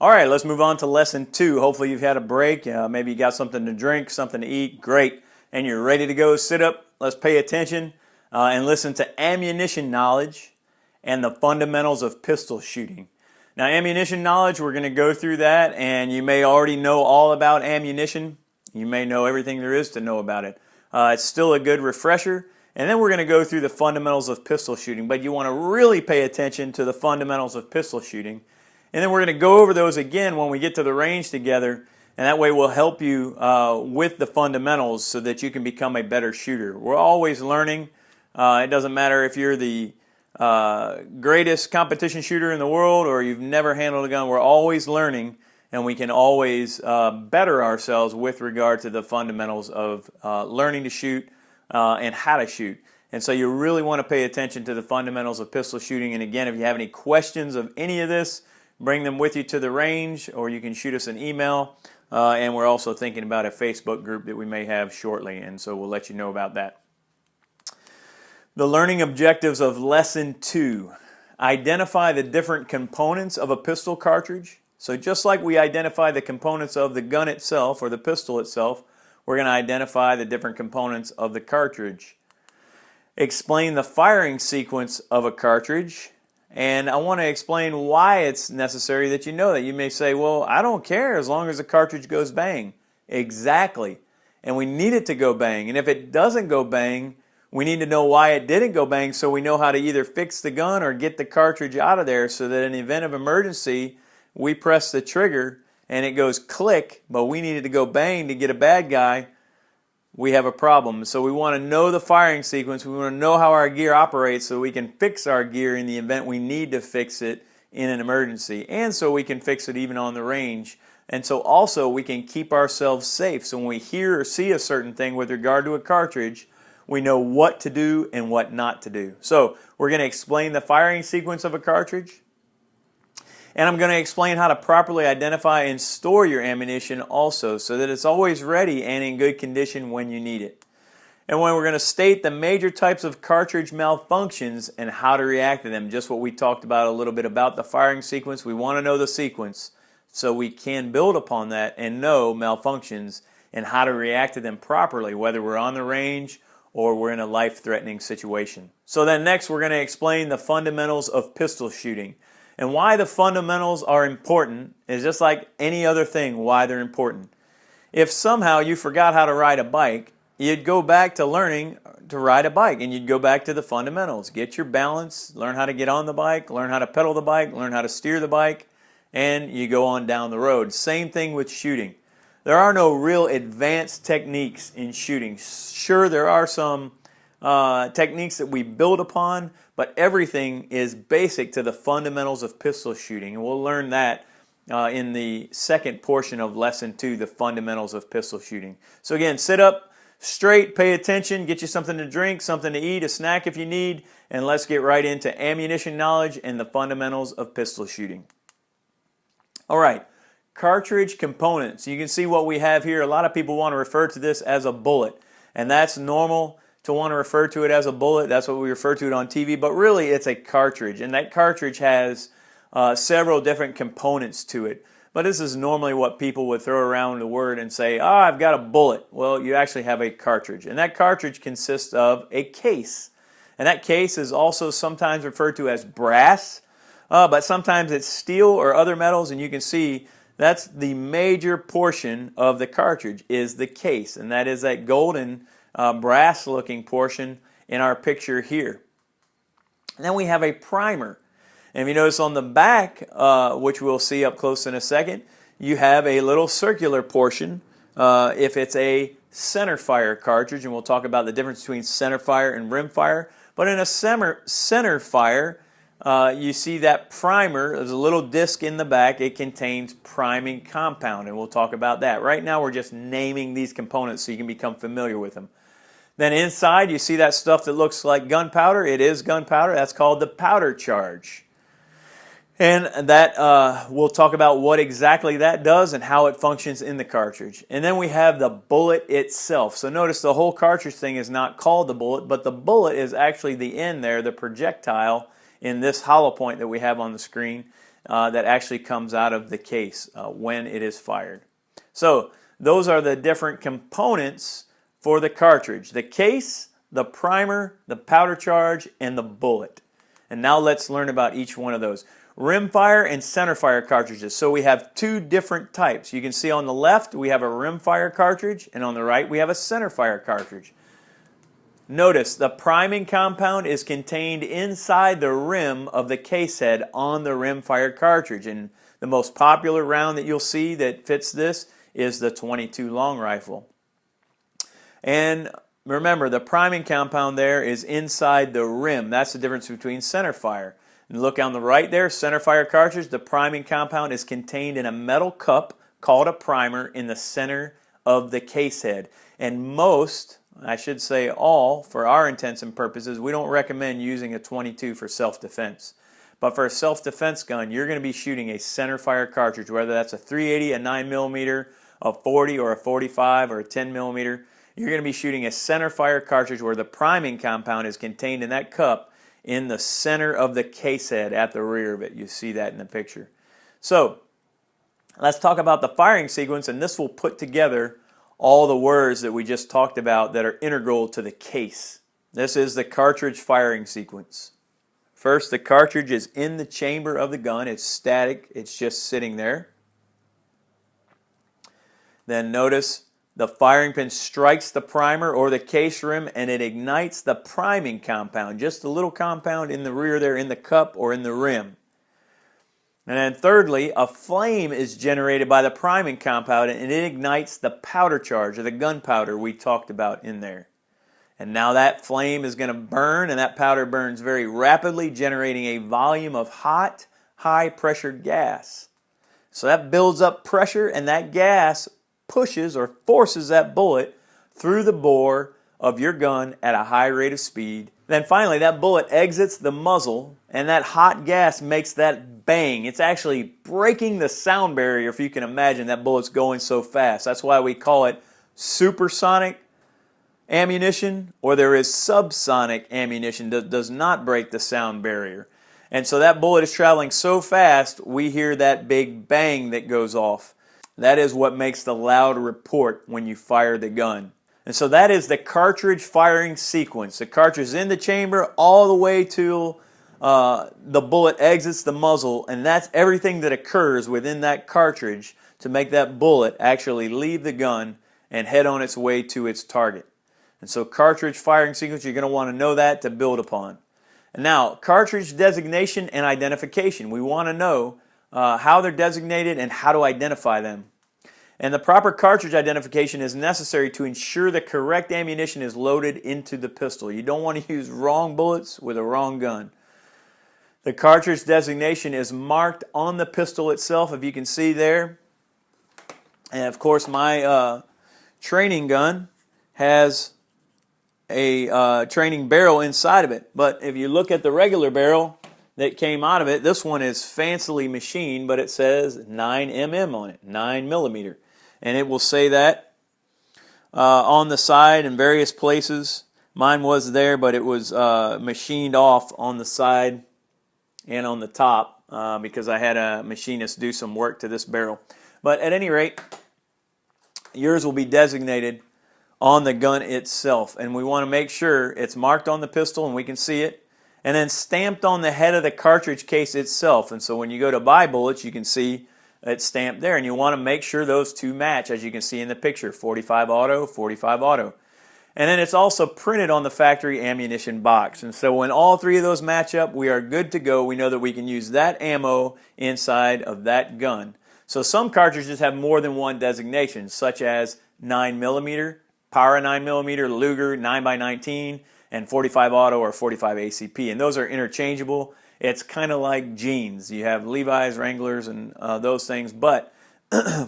All right, let's move on to lesson 2. Hopefully you've had a break. Maybe you got something to drink, something to eat. Great. And you're ready to go. Sit up. Let's pay attention and listen to ammunition knowledge and the fundamentals of pistol shooting. Now, ammunition knowledge, we're going to go through that, and you may already know all about ammunition. You may know everything there is to know about it. It's still a good refresher. And then we're going to go through the fundamentals of pistol shooting. But you want to really pay attention to the fundamentals of pistol shooting. And then we're going to go over those again when we get to the range together, and that way we'll help you with the fundamentals so that you can become a better shooter. We're always learning. It doesn't matter if you're the greatest competition shooter in the world or you've never handled a gun. We're always learning, and we can always better ourselves with regard to the fundamentals of learning to shoot and how to shoot. And so you really want to pay attention to the fundamentals of pistol shooting. And again, if you have any questions of any of this, bring them with you to the range, or you can shoot us an email. And we're also thinking about a Facebook group that we may have shortly, and so we'll let you know about that. The learning objectives of Lesson 2. Identify the different components of a pistol cartridge. So just like we identify the components of the gun itself or the pistol itself, we're going to identify the different components of the cartridge. Explain the firing sequence of a cartridge. And I want to explain why it's necessary that you know that. You may say, well, I don't care as long as the cartridge goes bang. Exactly. And we need it to go bang. And if it doesn't go bang, we need to know why it didn't go bang so we know how to either fix the gun or get the cartridge out of there so that in the event of emergency, we press the trigger and it goes click, but we needed to go bang to get a bad guy. We have a problem. So we want to know the firing sequence. We want to know how our gear operates so we can fix our gear in the event we need to fix it in an emergency. And so we can fix it even on the range. And so also we can keep ourselves safe. So when we hear or see a certain thing with regard to a cartridge, we know what to do and what not to do. So we're going to explain the firing sequence of a cartridge. And I'm going to explain how to properly identify and store your ammunition also so that it's always ready and in good condition when you need it. And when we're going to state the major types of cartridge malfunctions and how to react to them, just what we talked about a little bit about the firing sequence. We want to know the sequence so we can build upon that and know malfunctions and how to react to them properly, whether we're on the range or we're in a life-threatening situation. So then next we're going to explain the fundamentals of pistol shooting. And why the fundamentals are important is just like any other thing, why they're important. If somehow you forgot how to ride a bike, you'd go back to learning to ride a bike and you'd go back to the fundamentals. Get your balance, learn how to get on the bike, learn how to pedal the bike, learn how to steer the bike, and you go on down the road. Same thing with shooting. There are no real advanced techniques in shooting. Sure, there are some techniques that we build upon, but everything is basic to the fundamentals of pistol shooting. And we'll learn that in the second portion of Lesson 2, the fundamentals of pistol shooting. So again, sit up straight, pay attention, get you something to drink, something to eat, a snack if you need, and let's get right into ammunition knowledge and the fundamentals of pistol shooting. All right, cartridge components. You can see what we have here. A lot of people want to refer to this as a bullet, and that's normal to want to refer to it as a bullet. That's what we refer to it on TV, but really it's a cartridge, and that cartridge has several different components to it. But this is normally what people would throw around the word and say, oh, I've got a bullet. Well, you actually have a cartridge, and that cartridge consists of a case. And that case is also sometimes referred to as brass, but sometimes it's steel or other metals, and you can see that's the major portion of the cartridge is the case, and that is that golden brass looking portion in our picture here. And then we have a primer. And if you notice on the back, which we'll see up close in a second, you have a little circular portion if it's a center fire cartridge, and we'll talk about the difference between center fire and rim fire. But in a center fire, you see that primer, there's a little disc in the back, it contains priming compound, and we'll talk about that. Right now we're just naming these components so you can become familiar with them. Then inside you see that stuff that looks like gunpowder. It is gunpowder. That's called the powder charge. And that we'll talk about what exactly that does and how it functions in the cartridge. And then we have the bullet itself. So notice the whole cartridge thing is not called the bullet, but the bullet is actually the end there, the projectile in this hollow point that we have on the screen. that actually comes out of the case when it is fired. So those are the different components for the cartridge: the case, the primer, the powder charge, and the bullet. And now let's learn about each one of those. Rimfire and centerfire cartridges. So we have two different types. You can see on the left we have a rimfire cartridge, and on the right we have a centerfire cartridge. Notice the priming compound is contained inside the rim of the case head on the rimfire cartridge, and the most popular round that you'll see that fits this is the .22 long rifle. And remember, the priming compound there is inside the rim. That's the difference between centerfire. And look on the right there, centerfire cartridge, the priming compound is contained in a metal cup called a primer in the center of the case head. And most, I should say all, for our intents and purposes, we don't recommend using a .22 for self-defense. But for a self-defense gun, you're going to be shooting a centerfire cartridge, whether that's a .380, a 9mm, a 40, or a 45, or a 10mm. You're going to be shooting a centerfire cartridge where the priming compound is contained in that cup in the center of the case head at the rear of it. You see that in the picture. So let's talk about the firing sequence, and this will put together all the words that we just talked about that are integral to the case. This is the cartridge firing sequence. First, the cartridge is in the chamber of the gun. It's static. It's just sitting there. Then notice the firing pin strikes the primer or the case rim, and it ignites the priming compound, just a little compound in the rear there in the cup or in the rim. And then thirdly, a flame is generated by the priming compound, and it ignites the powder charge, or the gunpowder we talked about in there. And now that flame is going to burn, and that powder burns very rapidly, generating a volume of hot, high-pressure gas. So that builds up pressure, and that gas pushes or forces that bullet through the bore of your gun at a high rate of speed. Then finally that bullet exits the muzzle, and that hot gas makes that bang. It's actually breaking the sound barrier, if you can imagine that bullet's going so fast. That's why we call it supersonic ammunition, or there is subsonic ammunition that does not break the sound barrier. And so that bullet is traveling so fast, we hear that big bang that goes off. That is what makes the loud report when you fire the gun. And so that is the cartridge firing sequence. The cartridge is in the chamber all the way till the bullet exits the muzzle, and that's everything that occurs within that cartridge to make that bullet actually leave the gun and head on its way to its target. And so cartridge firing sequence, you're going to want to know that to build upon. And now, cartridge designation and identification. We want to know how they're designated and how to identify them. And the proper cartridge identification is necessary to ensure the correct ammunition is loaded into the pistol. You don't want to use wrong bullets with a wrong gun. The cartridge designation is marked on the pistol itself, if you can see there. And of course my training gun has a training barrel inside of it. But if you look at the regular barrel that came out of it, this one is fancily machined, but it says 9mm on it, 9mm. And it will say that on the side in various places. Mine was there, but it was machined off on the side and on the top because I had a machinist do some work to this barrel. But at any rate, yours will be designated on the gun itself. And we want to make sure it's marked on the pistol and we can see it, and then stamped on the head of the cartridge case itself. And so when you go to buy bullets, you can see it's stamped there, and you want to make sure those two match, as you can see in the picture, 45 auto, 45 auto. And then it's also printed on the factory ammunition box. And so when all three of those match up, we are good to go. We know that we can use that ammo inside of that gun. So some cartridges have more than one designation, such as 9mm, Para 9mm, Luger 9x19, and 45 auto or 45 ACP. And those are interchangeable. It's kind of like jeans. You have Levi's, Wranglers, and those things. But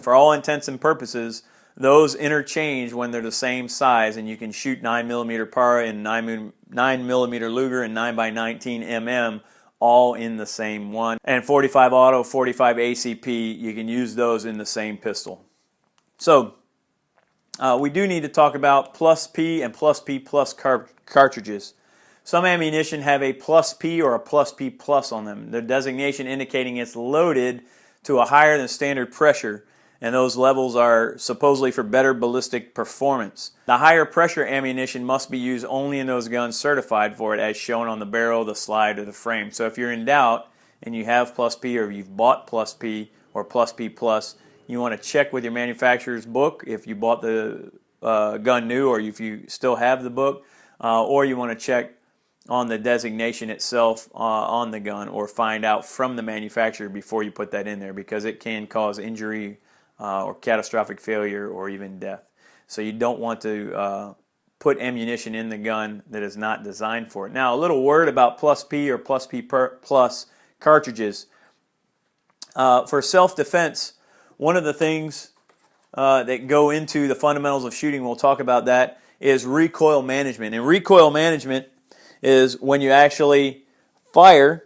for all intents and purposes, those interchange when they're the same size, and you can shoot 9mm Para and 9mm Luger and 9x19 mm all in the same one. And 45 auto, 45 ACP, you can use those in the same pistol. So we do need to talk about plus P and plus P plus cartridges. Some ammunition have a plus P or a plus P plus on them. Their designation indicating it's loaded to a higher than standard pressure, and those levels are supposedly for better ballistic performance. The higher pressure ammunition must be used only in those guns certified for it, as shown on the barrel, the slide, or the frame. So if you're in doubt and you have plus P, or you've bought plus P or plus P plus, you want to check with your manufacturer's book if you bought the gun new, or if you still have the book, or you want to check on the designation itself on the gun, or find out from the manufacturer before you put that in there, because it can cause injury or catastrophic failure or even death. So you don't want to put ammunition in the gun that is not designed for it. Now, a little word about plus P or plus P plus cartridges. For self-defense, one of the things that go into the fundamentals of shooting, we'll talk about that, is recoil management. And recoil management is when you actually fire,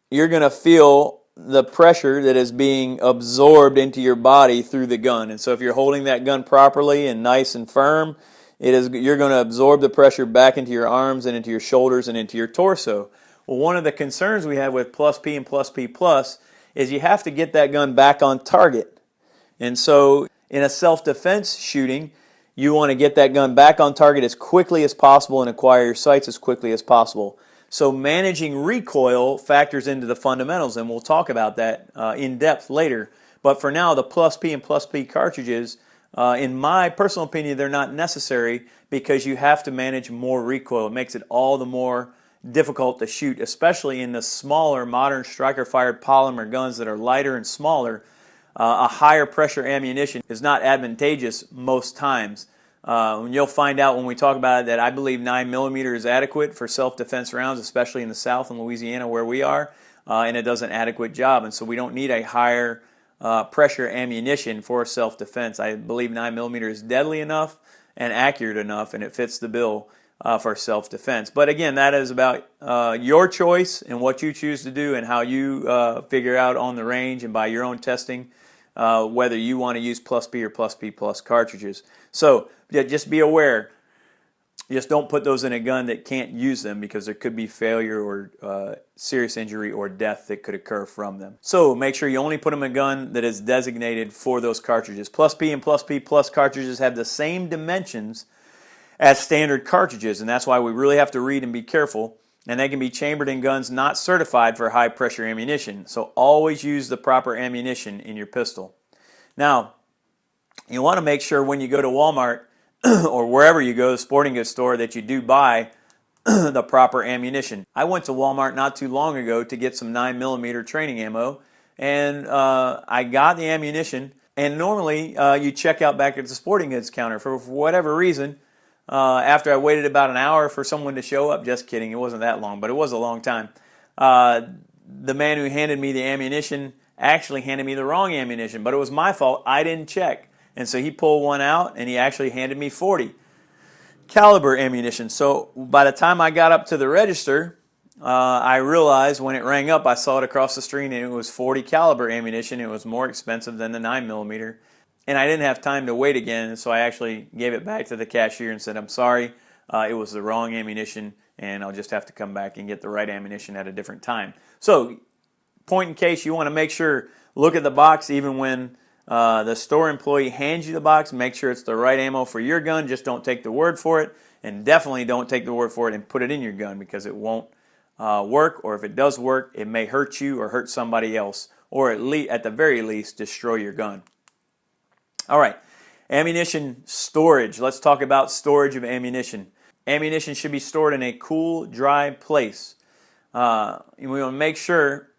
you're going to feel the pressure that is being absorbed into your body through the gun. And so if you're holding that gun properly and nice and firm, you're going to absorb the pressure back into your arms and into your shoulders and into your torso. Well, one of the concerns we have with plus P and plus P plus is you have to get that gun back on target. And so in a self-defense shooting, you want to get that gun back on target as quickly as possible and acquire your sights as quickly as possible. So managing recoil factors into the fundamentals, and we'll talk about that in depth later. But for now, the plus P and plus P cartridges, in my personal opinion, they're not necessary, because you have to manage more recoil. It makes it all the more difficult to shoot, especially in the smaller modern striker-fired polymer guns that are lighter and smaller. A higher pressure ammunition is not advantageous most times. You'll find out when we talk about it that I believe 9mm is adequate for self-defense rounds, especially in the South and Louisiana where we are, and it does an adequate job. And so we don't need a higher pressure ammunition for self-defense. I believe 9mm is deadly enough and accurate enough, and it fits the bill for self-defense. But again, that is about your choice and what you choose to do, and how you figure out on the range and by your own testing whether you want to use plus P or plus P plus cartridges. So yeah, just be aware. Just don't put those in a gun that can't use them, because there could be failure or serious injury or death that could occur from them. So make sure you only put them in a gun that is designated for those cartridges. Plus P and plus P plus cartridges have the same dimensions as standard cartridges, and that's why we really have to read and be careful. And they can be chambered in guns not certified for high pressure ammunition. So always use the proper ammunition in your pistol. Now, you want to make sure when you go to Walmart or wherever you go, the sporting goods store, that you do buy the proper ammunition. I went to Walmart not too long ago to get some 9mm training ammo, and I got the ammunition, and normally you check out back at the sporting goods counter. For whatever reason, after I waited about an hour for someone to show up, just kidding, it wasn't that long, but it was a long time, the man who handed me the ammunition actually handed me the wrong ammunition, but it was my fault. I didn't check. And so he pulled one out, and he actually handed me 40 caliber ammunition. So by the time I got up to the register, I realized when it rang up, I saw it across the screen, and it was 40 caliber ammunition. It was more expensive than the 9mm. And I didn't have time to wait again, so I actually gave it back to the cashier and said, I'm sorry, it was the wrong ammunition, and I'll just have to come back and get the right ammunition at a different time. So, point in case, you want to make sure, look at the box even when the store employee hands you the box, make sure it's the right ammo for your gun. Just don't take the word for it, and definitely don't take the word for it and put it in your gun, because it won't work, or if it does work, it may hurt you or hurt somebody else, or at the very least, destroy your gun. All right, ammunition storage. Let's talk about storage of ammunition. Ammunition should be stored in a cool, dry place. We want to make sure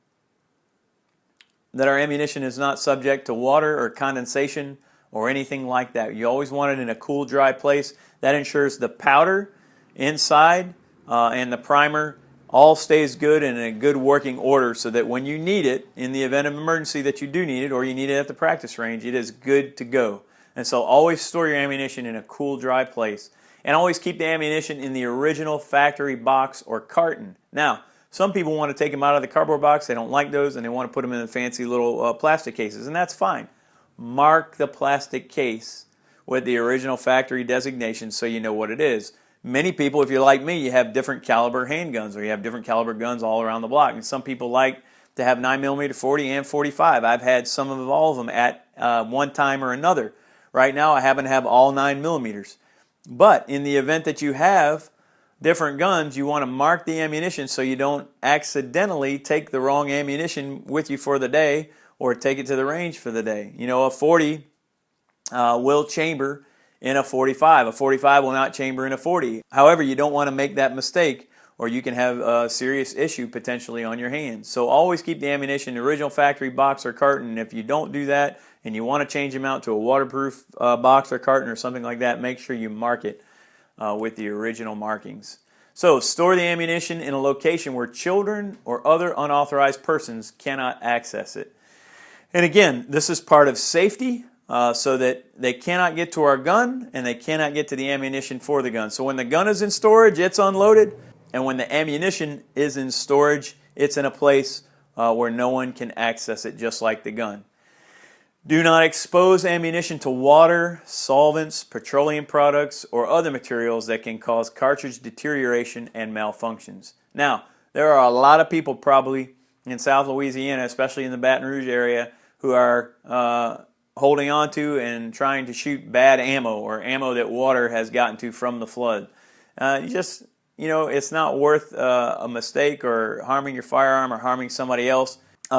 that our ammunition is not subject to water or condensation or anything like that. You always want it in a cool, dry place. That ensures the powder inside and the primer all stays good and in a good working order, so that when you need it, in the event of emergency that you do need it, or you need it at the practice range, it is good to go. And so always store your ammunition in a cool, dry place. And always keep the ammunition in the original factory box or carton. Now, some people want to take them out of the cardboard box. They don't like those, and they want to put them in the fancy little plastic cases, and that's fine. Mark the plastic case with the original factory designation so you know what it is. Many people, if you're like me, you have different caliber handguns, or you have different caliber guns all around the block. And some people like to have 9mm, 40, and 45. I've had some of all of them at one time or another. Right now, I happen to have all 9mm. But in the event that you have different guns, you want to mark the ammunition so you don't accidentally take the wrong ammunition with you for the day or take it to the range for the day. You know, a 40 will chamber in a 45. A 45 will not chamber in a 40. However, you don't want to make that mistake, or you can have a serious issue potentially on your hands. So always keep the ammunition in the original factory box or carton. If you don't do that and you want to change them out to a waterproof box or carton or something like that, make sure you mark it with the original markings. So store the ammunition in a location where children or other unauthorized persons cannot access it. And again, this is part of safety, so that they cannot get to our gun and they cannot get to the ammunition for the gun. So when the gun is in storage, it's unloaded, and when the ammunition is in storage, it's in a place where no one can access it, just like the gun. Do not expose ammunition to water, solvents, petroleum products, or other materials that can cause cartridge deterioration and malfunctions. Now, there are a lot of people probably in South Louisiana, especially in the Baton Rouge area, who are holding on to and trying to shoot bad ammo, or ammo that water has gotten to from the flood. It's not worth a mistake or harming your firearm or harming somebody else.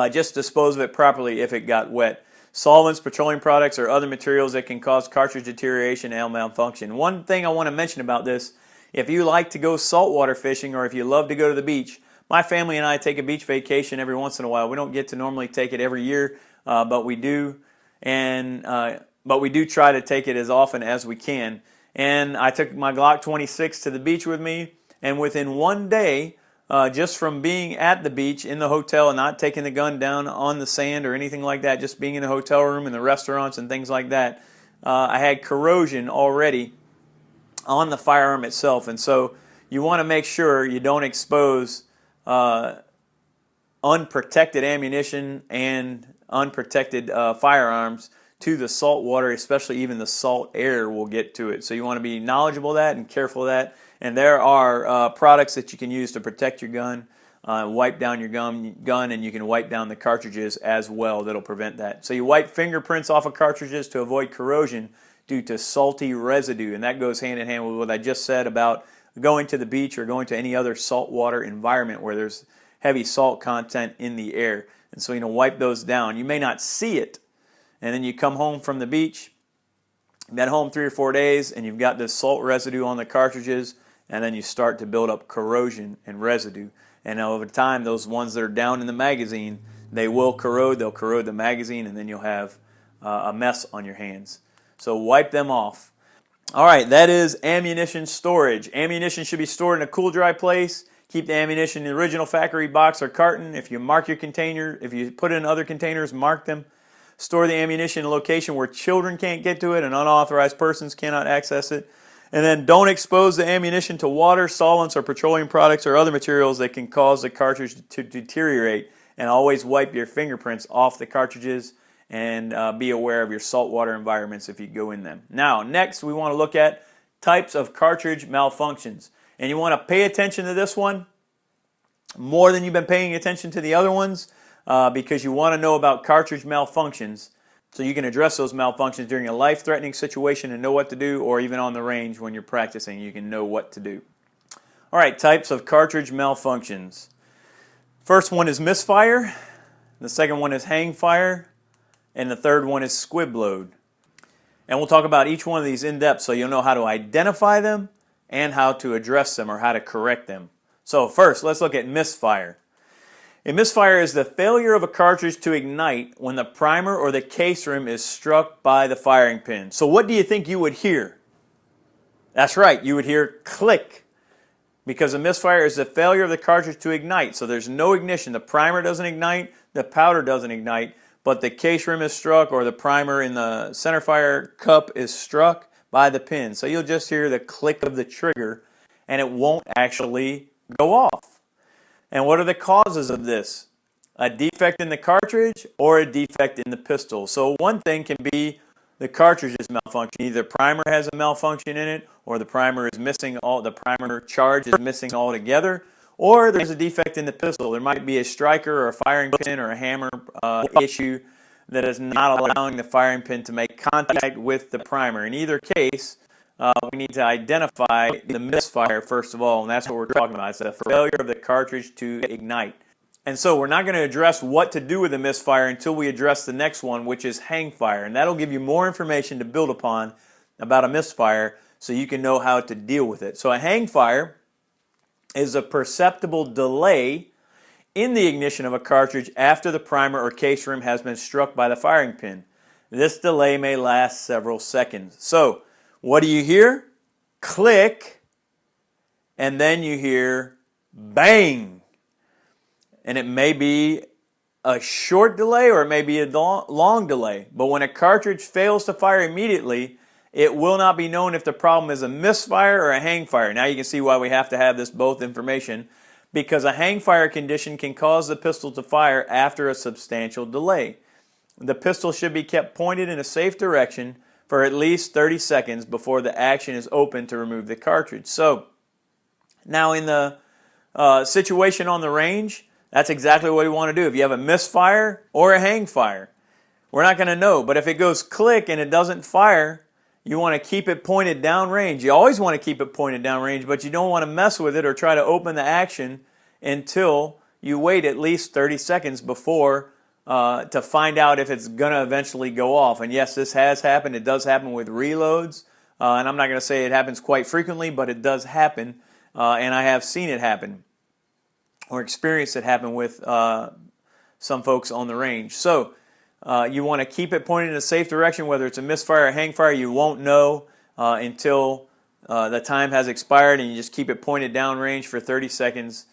Just dispose of it properly if it got wet. Solvents, petroleum products, or other materials that can cause cartridge deterioration and malfunction. One thing I want to mention about this, if you like to go saltwater fishing, or if you love to go to the beach, my family and I take a beach vacation every once in a while. We don't get to normally take it every year, but we do. But we do try to take it as often as we can. And I took my Glock 26 to the beach with me, and within one day, just from being at the beach in the hotel and not taking the gun down on the sand or anything like that, just being in the hotel room and the restaurants and things like that, I had corrosion already on the firearm itself. And so you want to make sure you don't expose unprotected ammunition and unprotected firearms to the salt water, especially even the salt air will get to it. So you want to be knowledgeable of that and careful of that. And there are products that you can use to protect your gun, wipe down your gun, and you can wipe down the cartridges as well. That'll prevent that. So you wipe fingerprints off of cartridges to avoid corrosion due to salty residue, and that goes hand in hand with what I just said about going to the beach or going to any other saltwater environment where there's heavy salt content in the air. And so wipe those down. You may not see it, and then you come home from the beach, you've been home 3 or 4 days, and you've got this salt residue on the cartridges, and then you start to build up corrosion and residue. And over time, those ones that are down in the magazine, they will corrode. They'll corrode the magazine, and then you'll have a mess on your hands. So wipe them off. All right, that is ammunition storage. Ammunition should be stored in a cool, dry place. Keep the ammunition in the original factory box or carton. If you mark your container, if you put it in other containers, mark them. Store the ammunition in a location where children can't get to it and unauthorized persons cannot access it. And then don't expose the ammunition to water, solvents, or petroleum products or other materials that can cause the cartridge to deteriorate. And always wipe your fingerprints off the cartridges, and be aware of your saltwater environments if you go in them. Now, next we want to look at types of cartridge malfunctions. And you want to pay attention to this one more than you've been paying attention to the other ones, because you want to know about cartridge malfunctions so you can address those malfunctions during a life-threatening situation and know what to do, or even on the range when you're practicing, you can know what to do. All right, types of cartridge malfunctions. First one is misfire, the second one is hangfire, and the third one is squib load. And we'll talk about each one of these in depth so you'll know how to identify them and how to address them or how to correct them. So first, let's look at misfire. A misfire is the failure of a cartridge to ignite when the primer or the case rim is struck by the firing pin. So what do you think you would hear? That's right, you would hear click, because a misfire is the failure of the cartridge to ignite. So there's no ignition. The primer doesn't ignite, the powder doesn't ignite, but the case rim is struck or the primer in the centerfire cup is struck by the pin. So you'll just hear the click of the trigger and it won't actually go off. And what are the causes of this? A defect in the cartridge or a defect in the pistol. So one thing can be the cartridge is malfunctioning. Either primer has a malfunction in it, or the primer is missing the primer charge is missing altogether, or there's a defect in the pistol. There might be a striker or a firing pin or a hammer issue that is not allowing the firing pin to make contact with the primer. In either case, we need to identify the misfire first of all, and that's what we're talking about. It's a failure of the cartridge to ignite. And so we're not going to address what to do with a misfire until we address the next one, which is hang fire. And that'll give you more information to build upon about a misfire so you can know how to deal with it. So a hang fire is a perceptible delay in the ignition of a cartridge after the primer or case rim has been struck by the firing pin. This delay may last several seconds. So what do you hear? Click, and then you hear bang. And it may be a short delay or it may be a long delay. But when a cartridge fails to fire immediately, it will not be known if the problem is a misfire or a hang fire. Now you can see why we have to have this both information, because a hang fire condition can cause the pistol to fire after a substantial delay. The pistol should be kept pointed in a safe direction for at least 30 seconds before the action is open to remove the cartridge. So now in the situation on the range, that's exactly what we want to do. If you have a misfire or a hang fire, we're not going to know. But if it goes click and it doesn't fire, you want to keep it pointed downrange. You always want to keep it pointed downrange, but you don't want to mess with it or try to open the action until you wait at least 30 seconds before to find out if it's going to eventually go off. And yes, this has happened. It does happen with reloads. And I'm not going to say it happens quite frequently, but it does happen. And I have seen it happen, or experienced it happen with some folks on the range. So you want to keep it pointed in a safe direction. Whether it's a misfire or hang fire, you won't know until the time has expired, and you just keep it pointed downrange for 30 seconds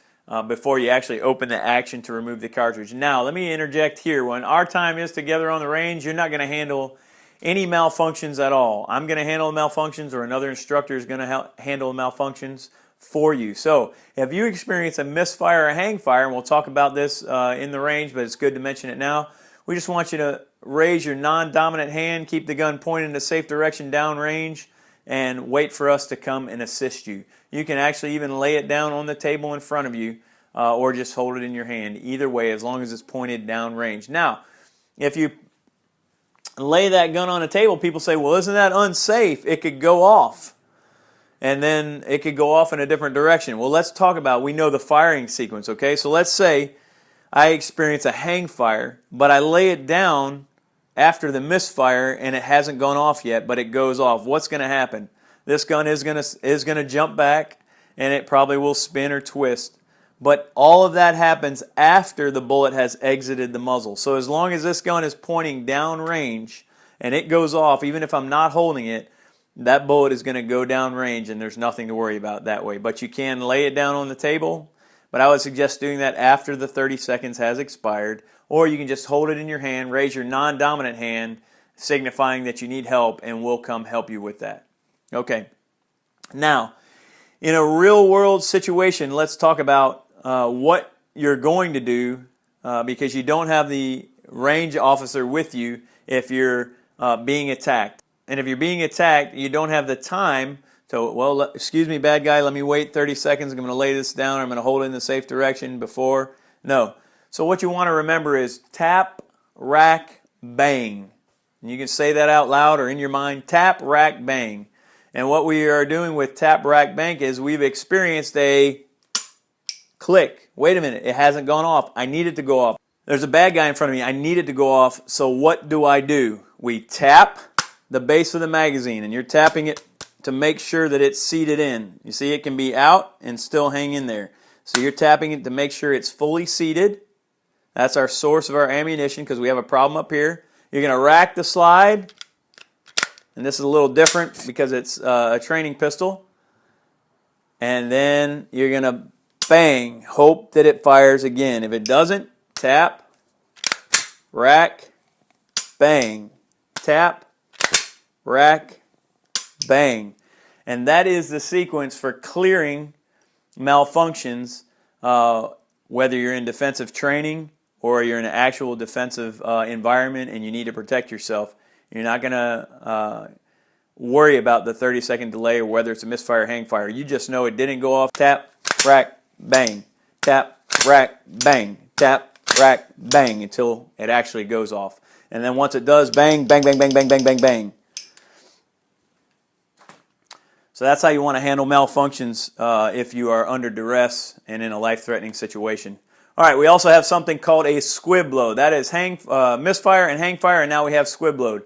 before you actually open the action to remove the cartridge. Now, let me interject here. When our time is together on the range, you're not going to handle any malfunctions at all. I'm going to handle malfunctions, or another instructor is going to handle malfunctions for you. So if you experience a misfire or hang fire, and we'll talk about this in the range, but it's good to mention it now, we just want you to raise your non-dominant hand, keep the gun pointed in a safe direction downrange, and wait for us to come and assist you. You can actually even lay it down on the table in front of you, or just hold it in your hand. Either way, as long as it's pointed downrange. Now, if you lay that gun on a table, people say, well, isn't that unsafe? It could go off. And then it could go off in a different direction. Well, let's talk about, we know the firing sequence, okay? So let's say I experience a hang fire, but I lay it down after the misfire and it hasn't gone off yet, but it goes off. What's going to happen? This gun is going to jump back, and it probably will spin or twist. But all of that happens after the bullet has exited the muzzle. So as long as this gun is pointing downrange and it goes off, even if I'm not holding it, that bullet is going to go downrange, and there's nothing to worry about that way. But you can lay it down on the table, but I would suggest doing that after the 30 seconds has expired, or you can just hold it in your hand, raise your non-dominant hand, signifying that you need help, and we'll come help you with that. Okay. Now, in a real-world situation, let's talk about what you're going to do because you don't have the range officer with you if you're being attacked. And if you're being attacked, you don't have the time to, well, excuse me, bad guy, let me wait 30 seconds. I'm going to lay this down. I'm going to hold it in the safe direction before. No. So what you want to remember is tap, rack, bang. And you can say that out loud or in your mind, tap, rack, bang. And what we are doing with tap, rack, bang is we've experienced a click. Wait a minute, it hasn't gone off. I need it to go off. There's a bad guy in front of me. I need it to go off. So what do? We tap the base of the magazine, and you're tapping it to make sure that it's seated in. You see, it can be out and still hang in there. So you're tapping it to make sure it's fully seated. That's our source of our ammunition because we have a problem up here. You're going to rack the slide, and this is a little different because it's a training pistol. And then you're going to bang, hope that it fires again. If it doesn't, tap, rack, bang, tap, rack, bang. And that is the sequence for clearing malfunctions, whether you're in defensive training or you're in an actual defensive environment and you need to protect yourself. You're not going to worry about the 30-second delay or whether it's a misfire or hang fire. You just know it didn't go off. Tap, rack, bang. Tap, rack, bang. Tap, rack, bang until it actually goes off. And then once it does, bang, bang, bang, bang, bang, bang, bang, bang. So that's how you want to handle malfunctions if you are under duress and in a life-threatening situation. All right, we also have something called a SQUIB load. That is misfire and hang fire, and now we have SQUIB load.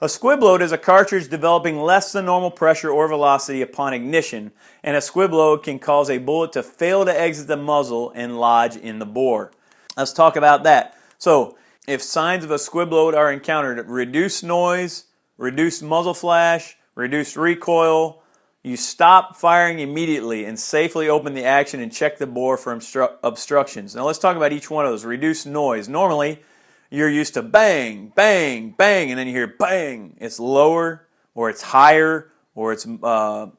A SQUIB load is a cartridge developing less than normal pressure or velocity upon ignition, and a SQUIB load can cause a bullet to fail to exit the muzzle and lodge in the bore. Let's talk about that. So, if signs of a SQUIB load are encountered, reduced noise, reduced muzzle flash, reduced recoil, you stop firing immediately and safely open the action and check the bore for obstructions. Now let's talk about each one of those. Reduced noise. Normally, you're used to bang, bang, bang, and then you hear bang. It's lower, or it's higher, or it's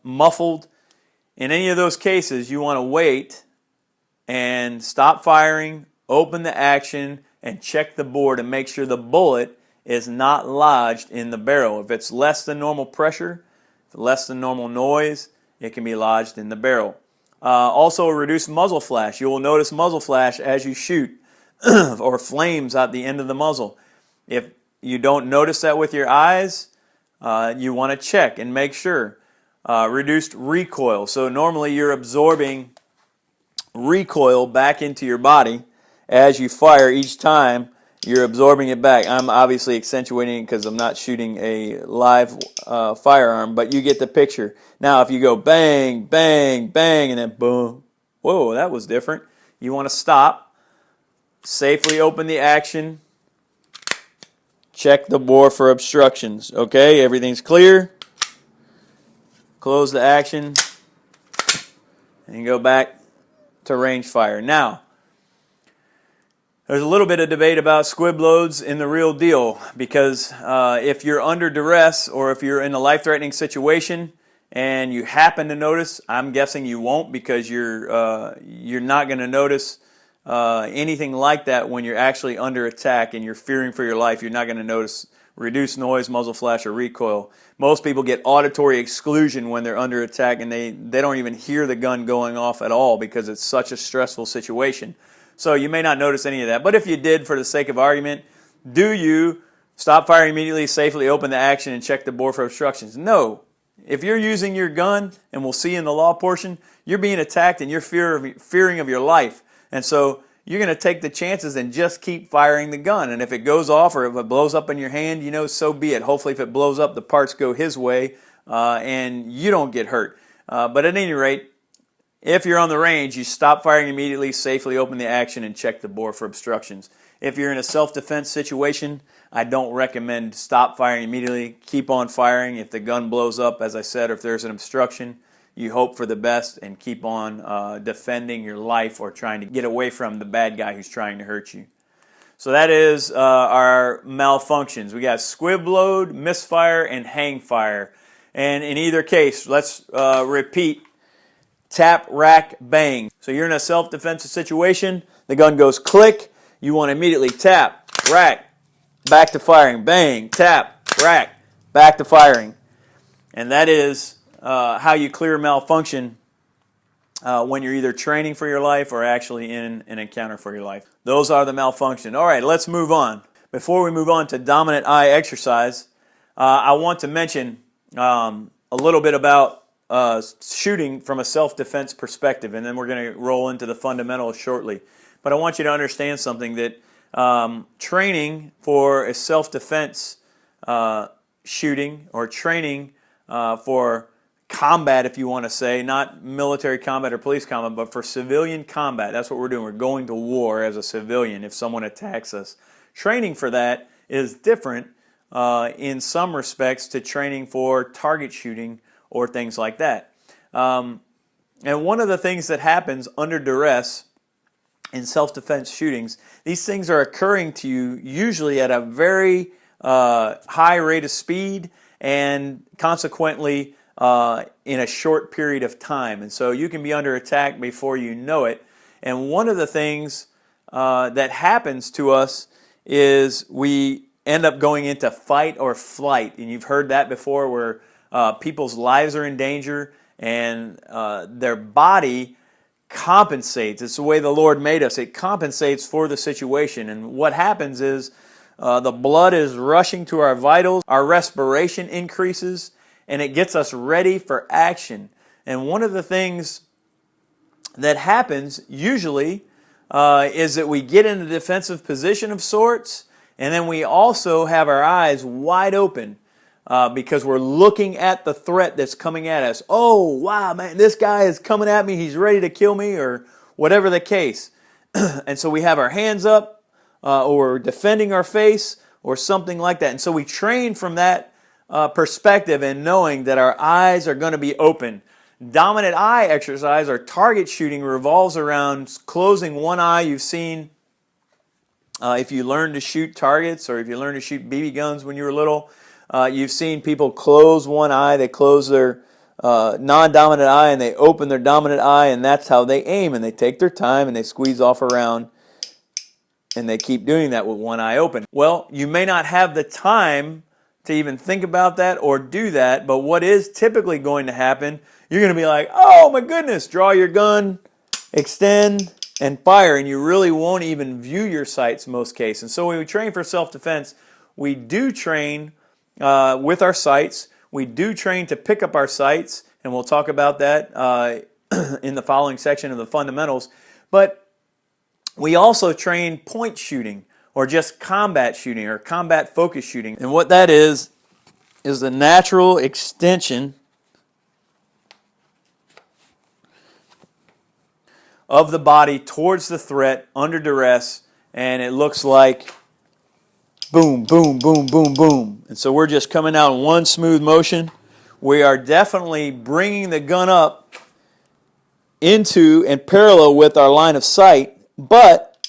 muffled. In any of those cases, you want to wait and stop firing, open the action, and check the bore to make sure the bullet is not lodged in the barrel. If it's less than normal pressure, less than normal noise, it can be lodged in the barrel. Also, a reduced muzzle flash. You will notice muzzle flash as you shoot or flames out the end of the muzzle. If you don't notice that with your eyes, you want to check and make sure. Reduced recoil. So normally you're absorbing recoil back into your body as you fire each time. You're absorbing it back. I'm obviously accentuating it because I'm not shooting a live firearm, but you get the picture. Now, if you go bang, bang, bang, and then boom, whoa, that was different. You want to stop, safely open the action, check the bore for obstructions. Okay, everything's clear. Close the action, and you go back to range fire. Now, there's a little bit of debate about SQUIB loads in the real deal because if you're under duress or if you're in a life-threatening situation and you happen to notice, I'm guessing you won't because you're not going to notice anything like that when you're actually under attack and you're fearing for your life. You're not going to notice reduced noise, muzzle flash, or recoil. Most people get auditory exclusion when they're under attack and they don't even hear the gun going off at all because it's such a stressful situation. So you may not notice any of that. But if you did, for the sake of argument, do you stop firing immediately, safely open the action, and check the bore for obstructions? No. If you're using your gun, and we'll see in the law portion, you're being attacked and you're fearing of your life. And so you're going to take the chances and just keep firing the gun. And if it goes off or if it blows up in your hand, you know, so be it. Hopefully if it blows up, the parts go his way and you don't get hurt. But at any rate, if you're on the range, you stop firing immediately, safely open the action, and check the bore for obstructions. If you're in a self-defense situation, I don't recommend stop firing immediately. Keep on firing. If the gun blows up, as I said, or if there's an obstruction, you hope for the best and keep on defending your life or trying to get away from the bad guy who's trying to hurt you. So that is our malfunctions. We got SQUIB load, misfire, and hang fire. And in either case, let's repeat. Tap, rack, bang. So you're in a self-defensive situation. The gun goes click. You want to immediately tap, rack, back to firing. Bang, tap, rack, back to firing. And that is how you clear malfunction when you're either training for your life or actually in an encounter for your life. Those are the malfunctions. All right, let's move on. Before we move on to dominant eye exercise, I want to mention a little bit about shooting from a self-defense perspective, and then we're going to roll into the fundamentals shortly. But I want you to understand something, that training for a self-defense shooting or training for combat, if you want to say, not military combat or police combat, but for civilian combat, that's what we're doing. We're going to war as a civilian if someone attacks us. Training for that is different in some respects to training for target shooting or things like that. And one of the things that happens under duress in self-defense shootings, these things are occurring to you usually at a very high rate of speed and consequently in a short period of time. And so you can be under attack before you know it. And one of the things that happens to us is we end up going into fight or flight. And you've heard that before, where people's lives are in danger and their body compensates. It's the way the Lord made us. It compensates for the situation. And what happens is the blood is rushing to our vitals, our respiration increases, and it gets us ready for action. And one of the things that happens usually is that we get in a defensive position of sorts, and then we also have our eyes wide open because we're looking at the threat that's coming at us. Oh, wow, man, this guy is coming at me. He's ready to kill me, or whatever the case. And so we have our hands up, or defending our face, or something like that. And so we train from that perspective and knowing that our eyes are going to be open. Dominant eye exercise, or target shooting, revolves around closing one eye. You've seen, if you learn to shoot targets, or if you learn to shoot BB guns when you were little, you've seen people close one eye. They close their non-dominant eye and they open their dominant eye, and that's how they aim. And they take their time and they squeeze off around, and they keep doing that with one eye open. Well, you may not have the time to even think about that or do that, but what is typically going to happen, you're going to be like, oh my goodness, draw your gun, extend, and fire, and you really won't even view your sights in most cases. And so when we train for self-defense, we do train with our sights. We do train to pick up our sights, and we'll talk about that in the following section of the fundamentals. But we also train point shooting, or just combat shooting, or combat focus shooting. And what that is the natural extension of the body towards the threat under duress, and it looks like boom, boom, boom, boom, boom. And so we're just coming out in one smooth motion. We are definitely bringing the gun up into and parallel with our line of sight, but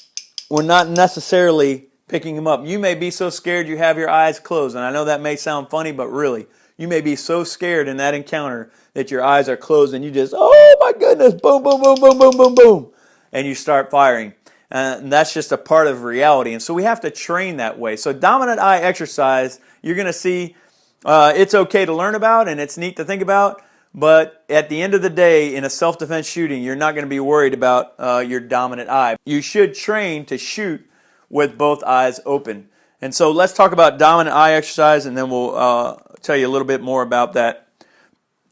we're not necessarily picking them up. You may be so scared you have your eyes closed, and I know that may sound funny, but really, you may be so scared in that encounter that your eyes are closed and you just, oh my goodness, boom, boom, boom, boom, boom, boom, boom, and you start firing. And that's just a part of reality. And so we have to train that way. So dominant eye exercise, you're going to see it's okay to learn about and it's neat to think about, but at the end of the day, in a self-defense shooting, you're not going to be worried about your dominant eye. You should train to shoot with both eyes open. And so let's talk about dominant eye exercise, and then we'll tell you a little bit more about that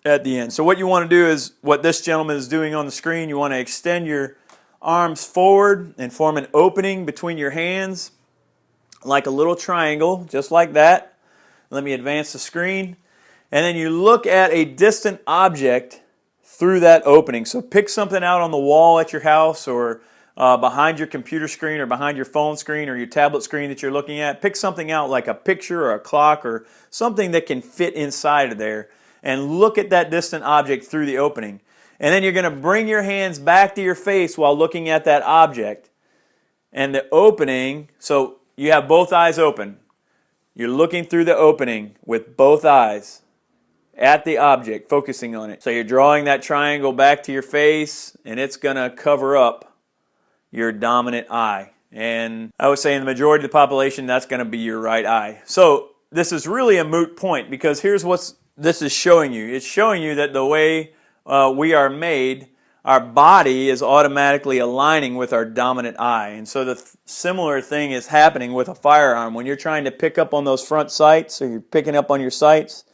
at the end. So what you want to do is what this gentleman is doing on the screen. You want to extend your arms forward and form an opening between your hands like a little triangle, just like that. Let me advance the screen. And then you look at a distant object through that opening. So pick something out on the wall at your house, or behind your computer screen, or behind your phone screen, or your tablet screen that you're looking at. Pick something out like a picture or a clock or something that can fit inside of there, and look at that distant object through the opening. And then you're going to bring your hands back to your face while looking at that object. And the opening, so you have both eyes open. You're looking through the opening with both eyes at the object, focusing on it. So you're drawing that triangle back to your face, and it's going to cover up your dominant eye. And I would say in the majority of the population, that's going to be your right eye. So this is really a moot point, because here's what this is showing you. It's showing you that the way we are made, our body is automatically aligning with our dominant eye. And so the similar thing is happening with a firearm. When you're trying to pick up on those front sights, or you're picking up on your sights,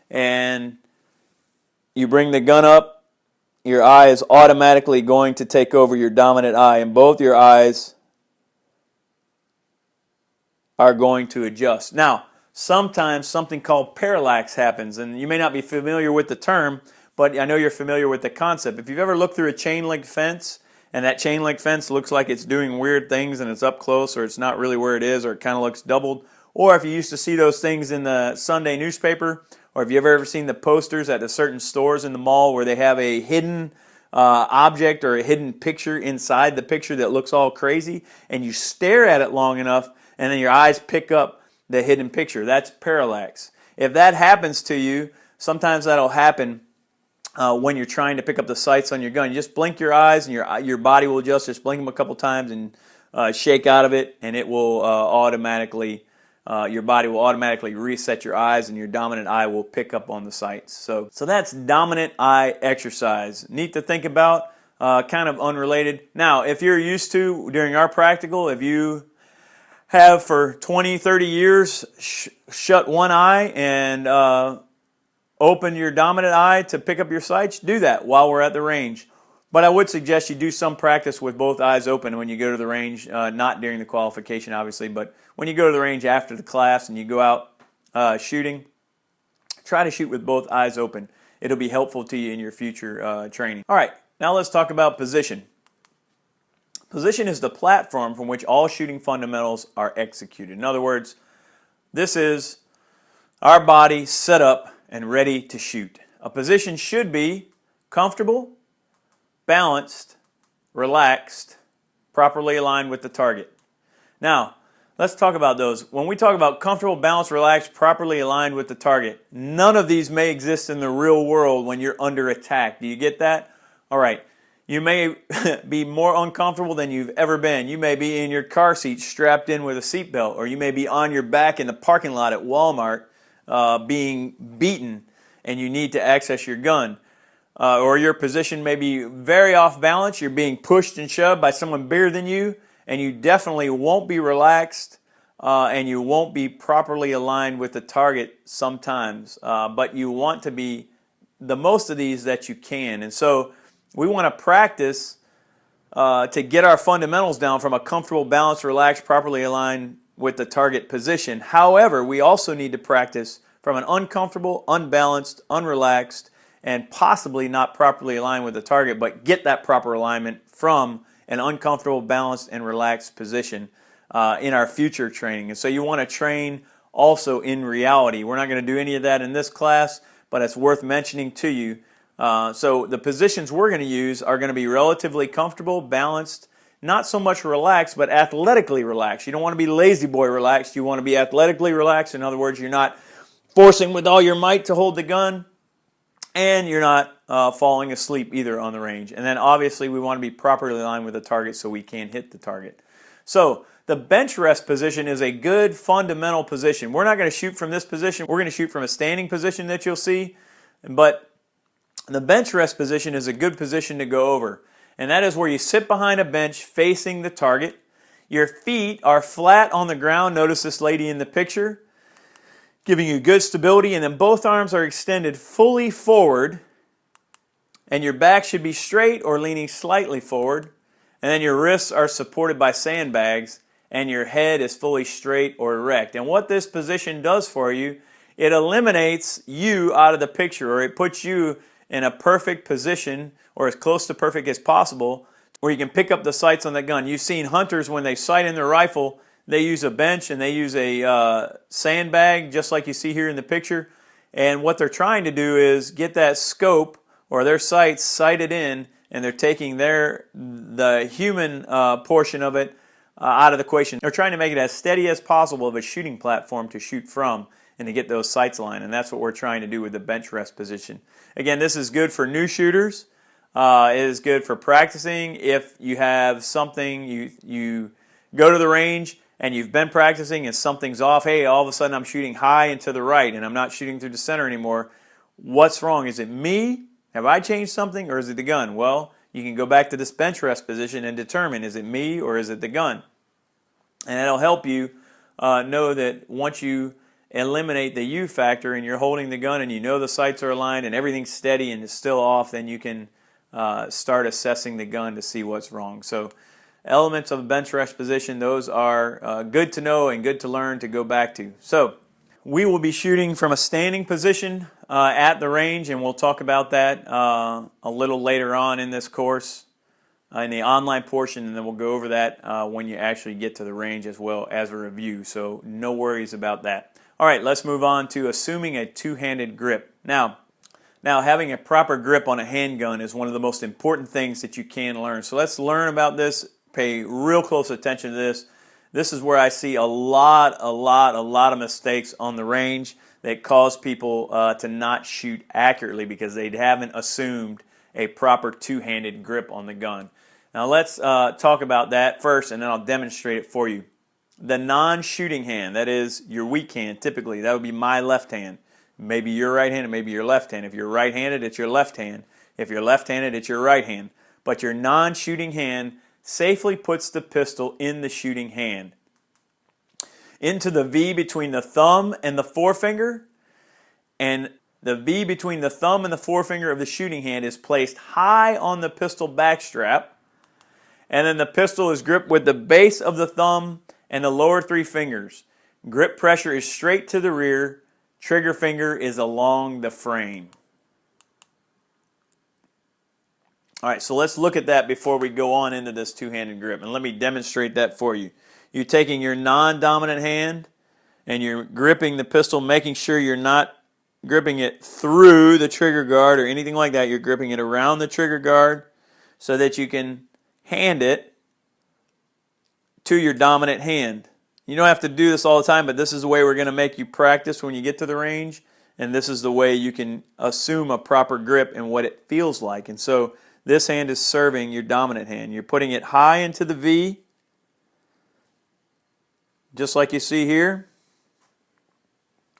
and you bring the gun up, your eye is automatically going to take over your dominant eye, and both your eyes are going to adjust. Now, sometimes something called parallax happens, and you may not be familiar with the term, but I know you're familiar with the concept. If you've ever looked through a chain link fence, and that chain link fence looks like it's doing weird things and it's up close, or it's not really where it is, or it kind of looks doubled, or if you used to see those things in the Sunday newspaper, or have you ever seen the posters at the certain stores in the mall where they have a hidden object or a hidden picture inside the picture that looks all crazy, and you stare at it long enough and then your eyes pick up the hidden picture? That's parallax. If that happens to you, sometimes that'll happen when you're trying to pick up the sights on your gun. You just blink your eyes and your body will adjust. Just blink them a couple times and shake out of it, and it will automatically your body will automatically reset your eyes and your dominant eye will pick up on the sights. So that's dominant eye exercise. Neat to think about, kind of unrelated. Now, if you're used to, during our practical, if you have for 20, 30 years shut one eye and open your dominant eye to pick up your sights, do that while we're at the range. But I would suggest you do some practice with both eyes open when you go to the range, not during the qualification obviously, but when you go to the range after the class and you go out shooting, try to shoot with both eyes open. It'll be helpful to you in your future training. All right, now let's talk about position. Position is the platform from which all shooting fundamentals are executed. In other words, this is our body set up and ready to shoot. A position should be comfortable, balanced, relaxed, properly aligned with the target. Now, let's talk about those. When we talk about comfortable, balanced, relaxed, properly aligned with the target, none of these may exist in the real world when you're under attack. Do you get that? All right. You may be more uncomfortable than you've ever been. You may be in your car seat strapped in with a seatbelt, or you may be on your back in the parking lot at Walmart being beaten and you need to access your gun. Or your position may be very off balance. You're being pushed and shoved by someone bigger than you, and you definitely won't be relaxed and you won't be properly aligned with the target sometimes. But you want to be the most of these that you can. And so we want to practice to get our fundamentals down from a comfortable, balanced, relaxed, properly aligned with the target position. However, we also need to practice from an uncomfortable, unbalanced, unrelaxed, and possibly not properly aligned with the target, but get that proper alignment from an uncomfortable, balanced, and relaxed position in our future training. And so you want to train also in reality. We're not going to do any of that in this class, but it's worth mentioning to you. So the positions we're going to use are going to be relatively comfortable, balanced, not so much relaxed, but athletically relaxed. You don't want to be lazy boy relaxed. You want to be athletically relaxed. In other words, you're not forcing with all your might to hold the gun, and you're not falling asleep either on the range. And then obviously we want to be properly aligned with the target so we can hit the target. So the bench rest position is a good fundamental position. We're not going to shoot from this position. We're going to shoot from a standing position that you'll see. But the bench rest position is a good position to go over. And that is where you sit behind a bench facing the target. Your feet are flat on the ground. Notice this lady in the picture, giving you good stability, and then both arms are extended fully forward, and your back should be straight or leaning slightly forward, and then your wrists are supported by sandbags, and your head is fully straight or erect. And what this position does for you, it eliminates you out of the picture, or it puts you in a perfect position, or as close to perfect as possible, where you can pick up the sights on the gun. You've seen hunters, when they sight in their rifle, they use a bench and they use a sandbag, just like you see here in the picture. And what they're trying to do is get that scope or their sights sighted in, and they're taking the human portion of it out of the equation. They're trying to make it as steady as possible of a shooting platform to shoot from and to get those sights aligned. And that's what we're trying to do with the bench rest position. Again, this is good for new shooters. It is good for practicing. If you have something, you go to the range and you've been practicing and something's off, hey, all of a sudden I'm shooting high and to the right and I'm not shooting through the center anymore. What's wrong? Is it me? Have I changed something, or is it the gun? Well, you can go back to this bench rest position and determine, is it me or is it the gun? And it'll help you know that once you eliminate the U factor and you're holding the gun and you know the sights are aligned and everything's steady and it's still off, then you can start assessing the gun to see what's wrong. So elements of a bench rest position, those are good to know and good to learn to go back to. So we will be shooting from a standing position at the range, and we'll talk about that a little later on in this course in the online portion, and then we'll go over that when you actually get to the range as well as a review. So no worries about that. All right, let's move on to assuming a two-handed grip. Now, having a proper grip on a handgun is one of the most important things that you can learn. So let's learn about this. Pay real close attention to this. This is where I see a lot of mistakes on the range that cause people to not shoot accurately because they haven't assumed a proper two-handed grip on the gun. Now let's talk about that first, and then I'll demonstrate it for you. the non-shooting hand, that is your weak hand typically. That would be my left hand. Maybe your right hand, and maybe your left hand. If you're right-handed, it's your left hand. If you're left-handed, it's your right hand. But your non-shooting hand safely puts the pistol in the shooting hand. Into the V between the thumb and the forefinger, and the V between the thumb and the forefinger of the shooting hand is placed high on the pistol backstrap, and then the pistol is gripped with the base of the thumb and the lower three fingers. Grip pressure is straight to the rear. Trigger finger is along the frame. All right, so let's look at that before we go on into this two-handed grip, and let me demonstrate that for you. You're taking your non-dominant hand and you're gripping the pistol, making sure you're not gripping it through the trigger guard or anything like that. You're gripping it around the trigger guard so that you can hand it to your dominant hand. You don't have to do this all the time, but this is the way we're going to make you practice when you get to the range, and this is the way you can assume a proper grip and what it feels like. And so this hand is serving your dominant hand. You're putting it high into the V, just like you see here.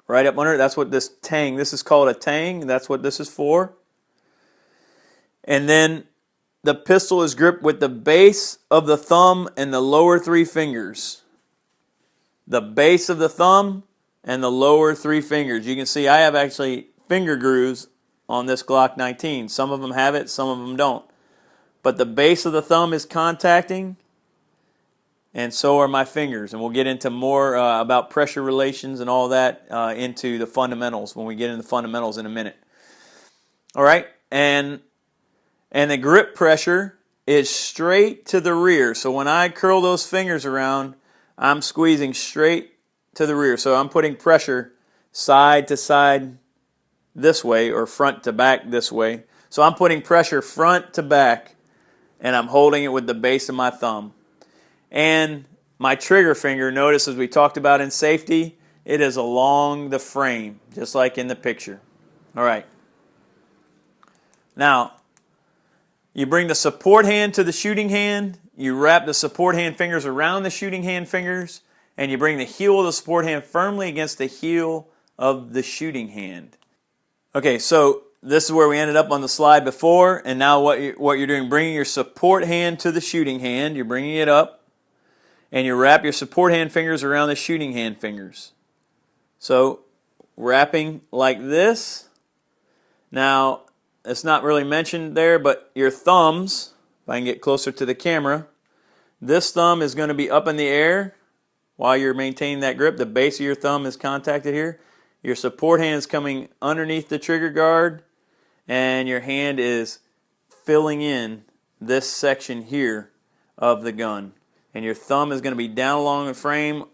Right up under it, that's what this tang, this is called a tang, that's what this is for. And then the pistol is gripped with the base of the thumb and the lower three fingers. The base of the thumb and the lower three fingers. You can see I have actually finger grooves on this Glock 19. Some of them have it, some of them don't. But the base of the thumb is contacting, and so are my fingers. And we'll get into more about pressure relations and all that into the fundamentals when we get into the fundamentals in a minute. All right, and the grip pressure is straight to the rear. So when I curl those fingers around, I'm squeezing straight to the rear. So I'm putting pressure side to side this way or front to back this way. So I'm putting pressure front to back, and I'm holding it with the base of my thumb. And my trigger finger, notice as we talked about in safety, it is along the frame, just like in the picture. All right. Now, you bring the support hand to the shooting hand, you wrap the support hand fingers around the shooting hand fingers, and you bring the heel of the support hand firmly against the heel of the shooting hand. Okay, so this is where we ended up on the slide before, and now what you're doing, bringing your support hand to the shooting hand, you're bringing it up, and you wrap your support hand fingers around the shooting hand fingers. So, wrapping like this. Now, it's not really mentioned there, but your thumbs, if I can get closer to the camera, this thumb is going to be up in the air while you're maintaining that grip. The base of your thumb is contacted here. Your support hand is coming underneath the trigger guard, and your hand is filling in this section here of the gun. And your thumb is going to be down along the frame,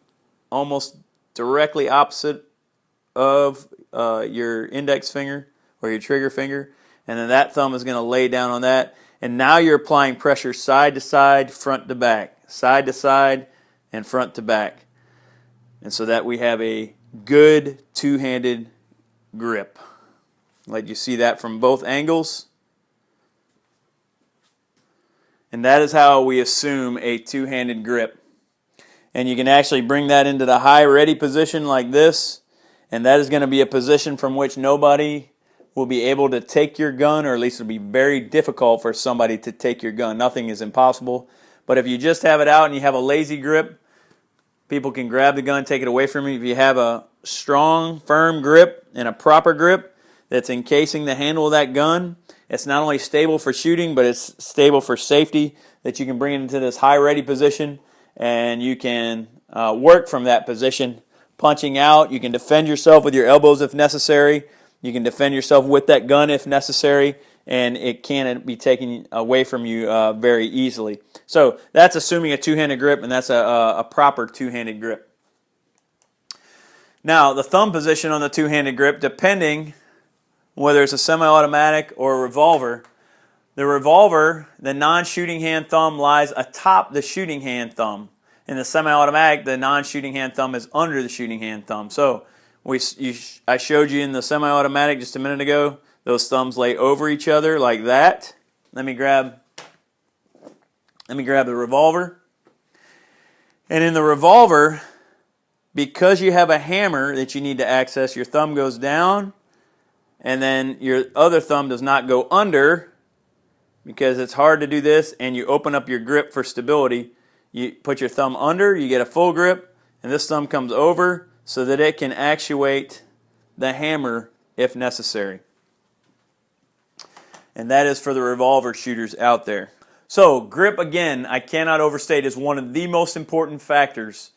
almost directly opposite of your index finger or your trigger finger. And then that thumb is going to lay down on that. And now you're applying pressure side to side, front to back. Side to side and front to back. And so that we have a good two-handed grip. Let you see that from both angles. And that is how we assume a two-handed grip. And you can actually bring that into the high ready position like this. And that is going to be a position from which nobody will be able to take your gun, or at least it'll be very difficult for somebody to take your gun. Nothing is impossible. But if you just have it out and you have a lazy grip, people can grab the gun, take it away from you. If you have a strong, firm grip and a proper grip that's encasing the handle of that gun, it's not only stable for shooting, but it's stable for safety, that you can bring it into this high ready position and you can work from that position, punching out. You can defend yourself with your elbows if necessary. You can defend yourself with that gun if necessary, and it can't be taken away from you very easily. So that's assuming a two-handed grip, and that's a proper two-handed grip. Now, the thumb position on the two-handed grip, depending whether it's a semi-automatic or a revolver, the non-shooting hand thumb lies atop the shooting hand thumb. In the semi-automatic, the non-shooting hand thumb is under the shooting hand thumb. So I showed you in the semi-automatic just a minute ago, those thumbs lay over each other like that. Let me grab the revolver. And in the revolver, because you have a hammer that you need to access, your thumb goes down, and then your other thumb does not go under, because it's hard to do this, and you open up your grip for stability. You put your thumb under, you get a full grip, and this thumb comes over so that it can actuate the hammer if necessary. And that is for the revolver shooters out there. So grip, again, I cannot overstate, is one of the most important factors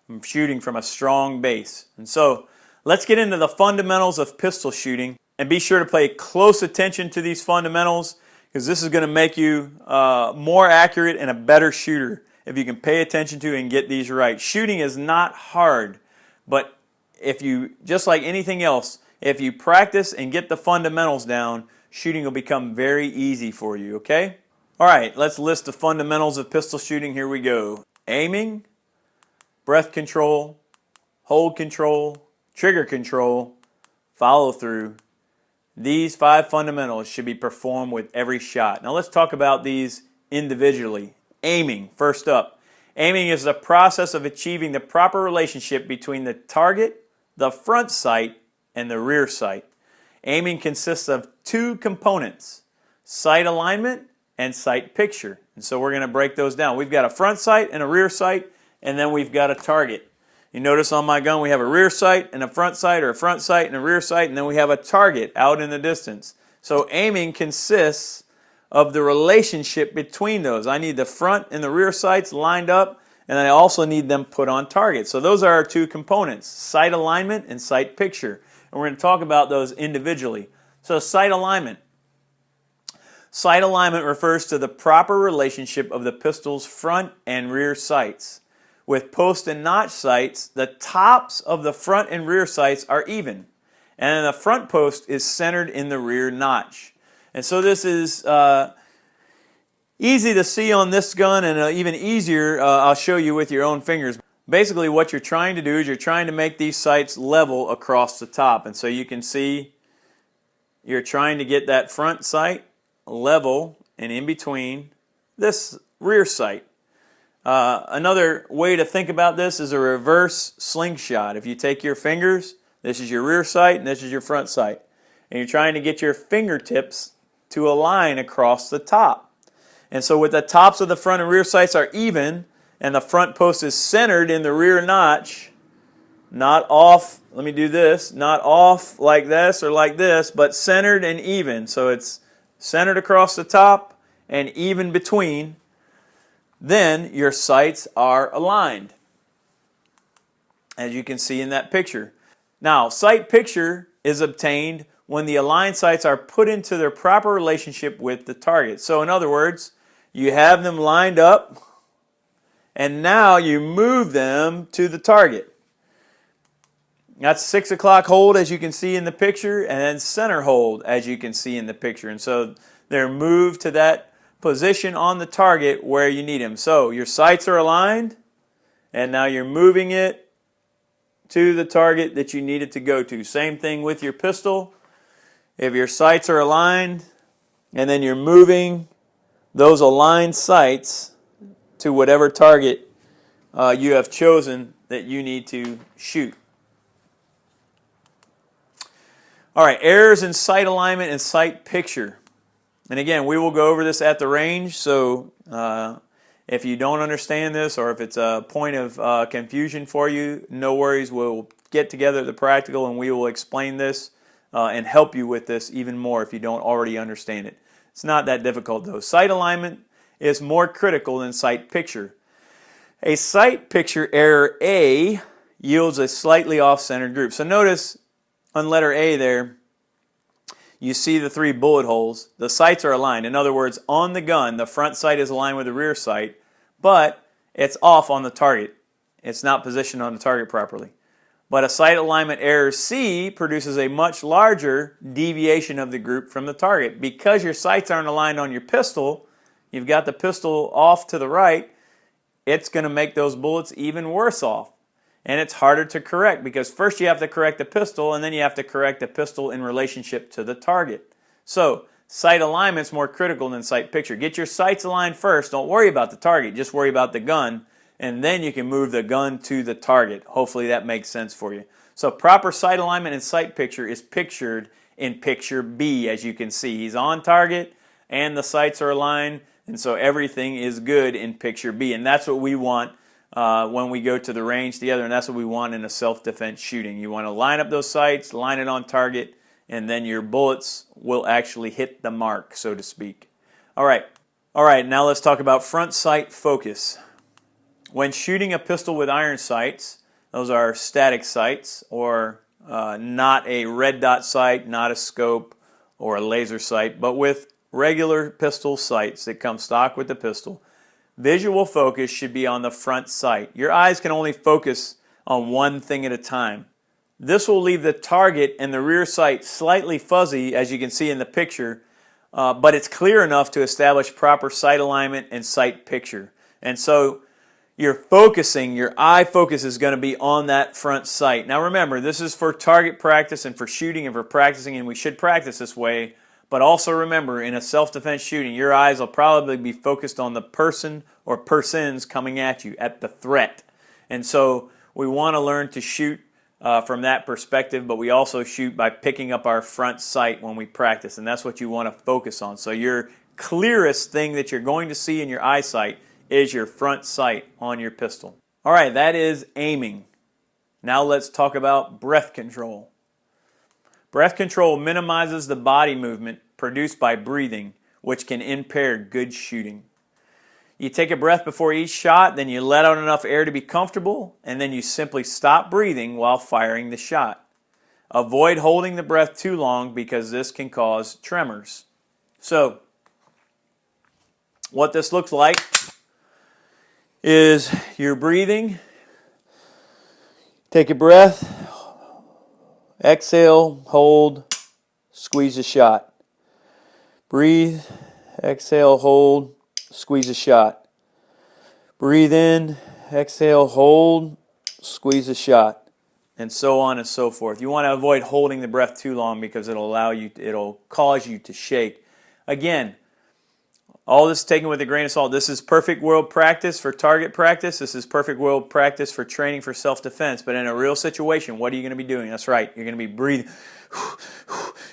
from shooting from a strong base. And so let's get into the fundamentals of pistol shooting, and be sure to pay close attention to these fundamentals, because this is going to make you more accurate and a better shooter if you can pay attention to and get these right. Shooting is not hard, but if you, just like anything else, if you practice and get the fundamentals down, shooting will become very easy for you, okay? All right, let's list the fundamentals of pistol shooting. Here we go. Aiming, breath control, hold control, trigger control, follow through. These 5 fundamentals should be performed with every shot. Now let's talk about these individually. Aiming, first up. Aiming is the process of achieving the proper relationship between the target, the front sight, and the rear sight. Aiming consists of 2 components, sight alignment and sight picture. And so we're going to break those down. We've got a front sight and a rear sight, and then we've got a target. You notice on my gun we have a rear sight and a front sight, or a front sight and a rear sight, and then we have a target out in the distance. So aiming consists of the relationship between those. I need the front and the rear sights lined up, and I also need them put on target. So those are our 2 components, sight alignment and sight picture. And we're going to talk about those individually. So sight alignment. Sight alignment refers to the proper relationship of the pistol's front and rear sights. With post and notch sights, the tops of the front and rear sights are even, and the front post is centered in the rear notch. And so this is easy to see on this gun, and even easier I'll show you with your own fingers. Basically what you're trying to do is you're trying to make these sights level across the top. And so you can see you're trying to get that front sight level and in between this rear sight. Another way to think about this is a reverse slingshot. If you take your fingers, this is your rear sight and this is your front sight, and you're trying to get your fingertips to align across the top. And so with the tops of the front and rear sights are even, and the front post is centered in the rear notch, not off, let me do this, not off like this or like this, but centered and even. So it's centered across the top and even between. Then your sights are aligned, as you can see in that picture. Now, sight picture is obtained when the aligned sights are put into their proper relationship with the target. So in other words, you have them lined up, and now you move them to the target. That's 6 o'clock hold, as you can see in the picture, and then center hold, as you can see in the picture. And so they're moved to that position on the target where you need them. So your sights are aligned, and now you're moving it to the target that you need it to go to. Same thing with your pistol. If your sights are aligned, and then you're moving those aligned sights to whatever target you have chosen that you need to shoot. All right, errors in sight alignment and sight picture. And again, we will go over this at the range, so if you don't understand this, or if it's a point of confusion for you, no worries. We'll get together at the practical and we will explain this and help you with this even more if you don't already understand it. It's not that difficult though. Sight alignment is more critical than sight picture. A sight picture error A yields a slightly off-centered group. So notice on letter A there, you see the 3 bullet holes. The sights are aligned. In other words, on the gun, the front sight is aligned with the rear sight, but it's off on the target. It's not positioned on the target properly. But a sight alignment error C produces a much larger deviation of the group from the target. Because your sights aren't aligned on your pistol, you've got the pistol off to the right, it's going to make those bullets even worse off. And it's harder to correct because first you have to correct the pistol and then you have to correct the pistol in relationship to the target. So sight alignment is more critical than sight picture. Get your sights aligned first. Don't worry about the target. Just worry about the gun. and then you can move the gun to the target. Hopefully that makes sense for you. So proper sight alignment and sight picture is pictured in picture B, as you can see. He's on target and the sights are aligned, and so everything is good in picture B. And that's what we want when we go to the range together, and that's what we want in a self-defense shooting. You want to line up those sights, line it on target, and then your bullets will actually hit the mark, so to speak. All right, now let's talk about front sight focus. When shooting a pistol with iron sights, those are static sights, or not a red dot sight, not a scope or a laser sight, but with regular pistol sights that come stock with the pistol. Visual focus should be on the front sight. Your eyes can only focus on one thing at a time. This will leave the target and the rear sight slightly fuzzy, as you can see in the picture, but it's clear enough to establish proper sight alignment and sight picture. And so your eye focus is going to be on that front sight. Now remember, this is for target practice and for shooting and for practicing, and we should practice this way. But also remember, in a self-defense shooting, your eyes will probably be focused on the person or persons coming at you, at the threat. And so we want to learn to shoot from that perspective, but we also shoot by picking up our front sight when we practice, and that's what you want to focus on. So your clearest thing that you're going to see in your eyesight is your front sight on your pistol. All right, that is aiming. Now let's talk about breath control. Breath control minimizes the body movement produced by breathing, which can impair good shooting. You take a breath before each shot, then you let out enough air to be comfortable, and then you simply stop breathing while firing the shot. Avoid holding the breath too long because this can cause tremors. So, what this looks like is you're breathing, take a breath, exhale, hold, squeeze the shot. Breathe, exhale, hold, squeeze the shot. Breathe in, exhale, hold, squeeze the shot, and so on and so forth. You want to avoid holding the breath too long because it'll cause you to shake. Again, all this is taken with a grain of salt. This is perfect world practice for target practice. This is perfect world practice for training for self-defense. But in a real situation, what are you going to be doing? That's right, you're going to be breathing.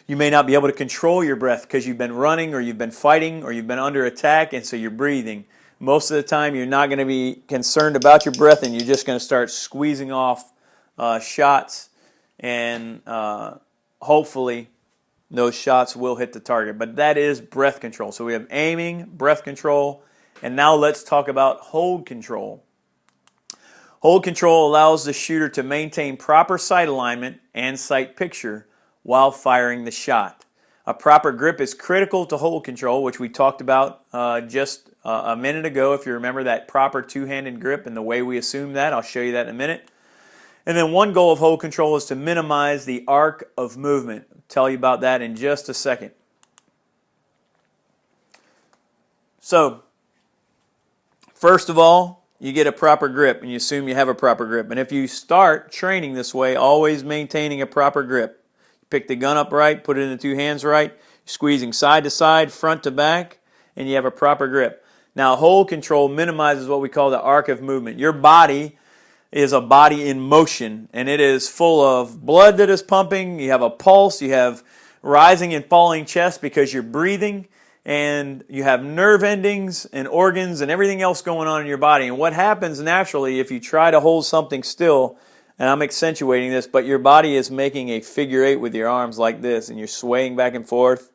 You may not be able to control your breath because you've been running or you've been fighting or you've been under attack, and so you're breathing. Most of the time you're not going to be concerned about your breath, and you're just going to start squeezing off shots, and hopefully those shots will hit the target. But that is breath control. So we have aiming, breath control, and now let's talk about hold control. Hold control allows the shooter to maintain proper sight alignment and sight picture while firing the shot. A proper grip is critical to hold control, which we talked about just a minute ago. If you remember that proper two-handed grip and the way we assume that, I'll show you that in a minute. And then one goal of hold control is to minimize the arc of movement. I'll tell you about that in just a second. So, first of all, you get a proper grip, and you assume you have a proper grip. And if you start training this way, always maintaining a proper grip. Pick the gun up right, put it in the two hands right, squeezing side to side, front to back, and you have a proper grip. Now, hold control minimizes what we call the arc of movement. Your body is a body in motion, and it is full of blood that is pumping. You have a pulse, you have rising and falling chest because you're breathing, and you have nerve endings and organs and everything else going on in your body. And what happens naturally if you try to hold something still, and I'm accentuating this, but your body is making a figure eight with your arms like this, and you're swaying back and forth.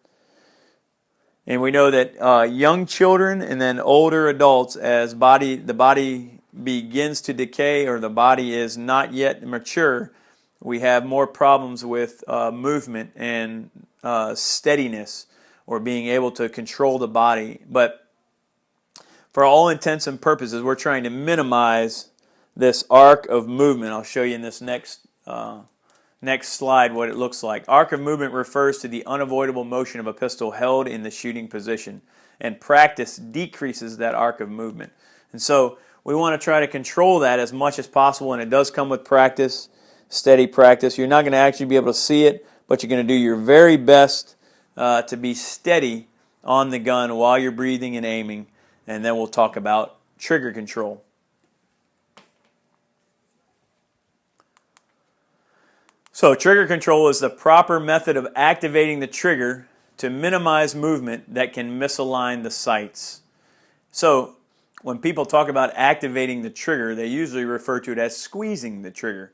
And we know that young children and then older adults, as the body begins to decay or the body is not yet mature, we have more problems with movement and steadiness or being able to control the body. But for all intents and purposes, we're trying to minimize this arc of movement. I'll show you in this next slide what it looks like. Arc of movement refers to the unavoidable motion of a pistol held in the shooting position, and practice decreases that arc of movement. And so we want to try to control that as much as possible, and it does come with practice, steady practice. You're not going to actually be able to see it, but you're going to do your very best to be steady on the gun while you're breathing and aiming, and then we'll talk about trigger control. So trigger control is the proper method of activating the trigger to minimize movement that can misalign the sights. So when people talk about activating the trigger, they usually refer to it as squeezing the trigger.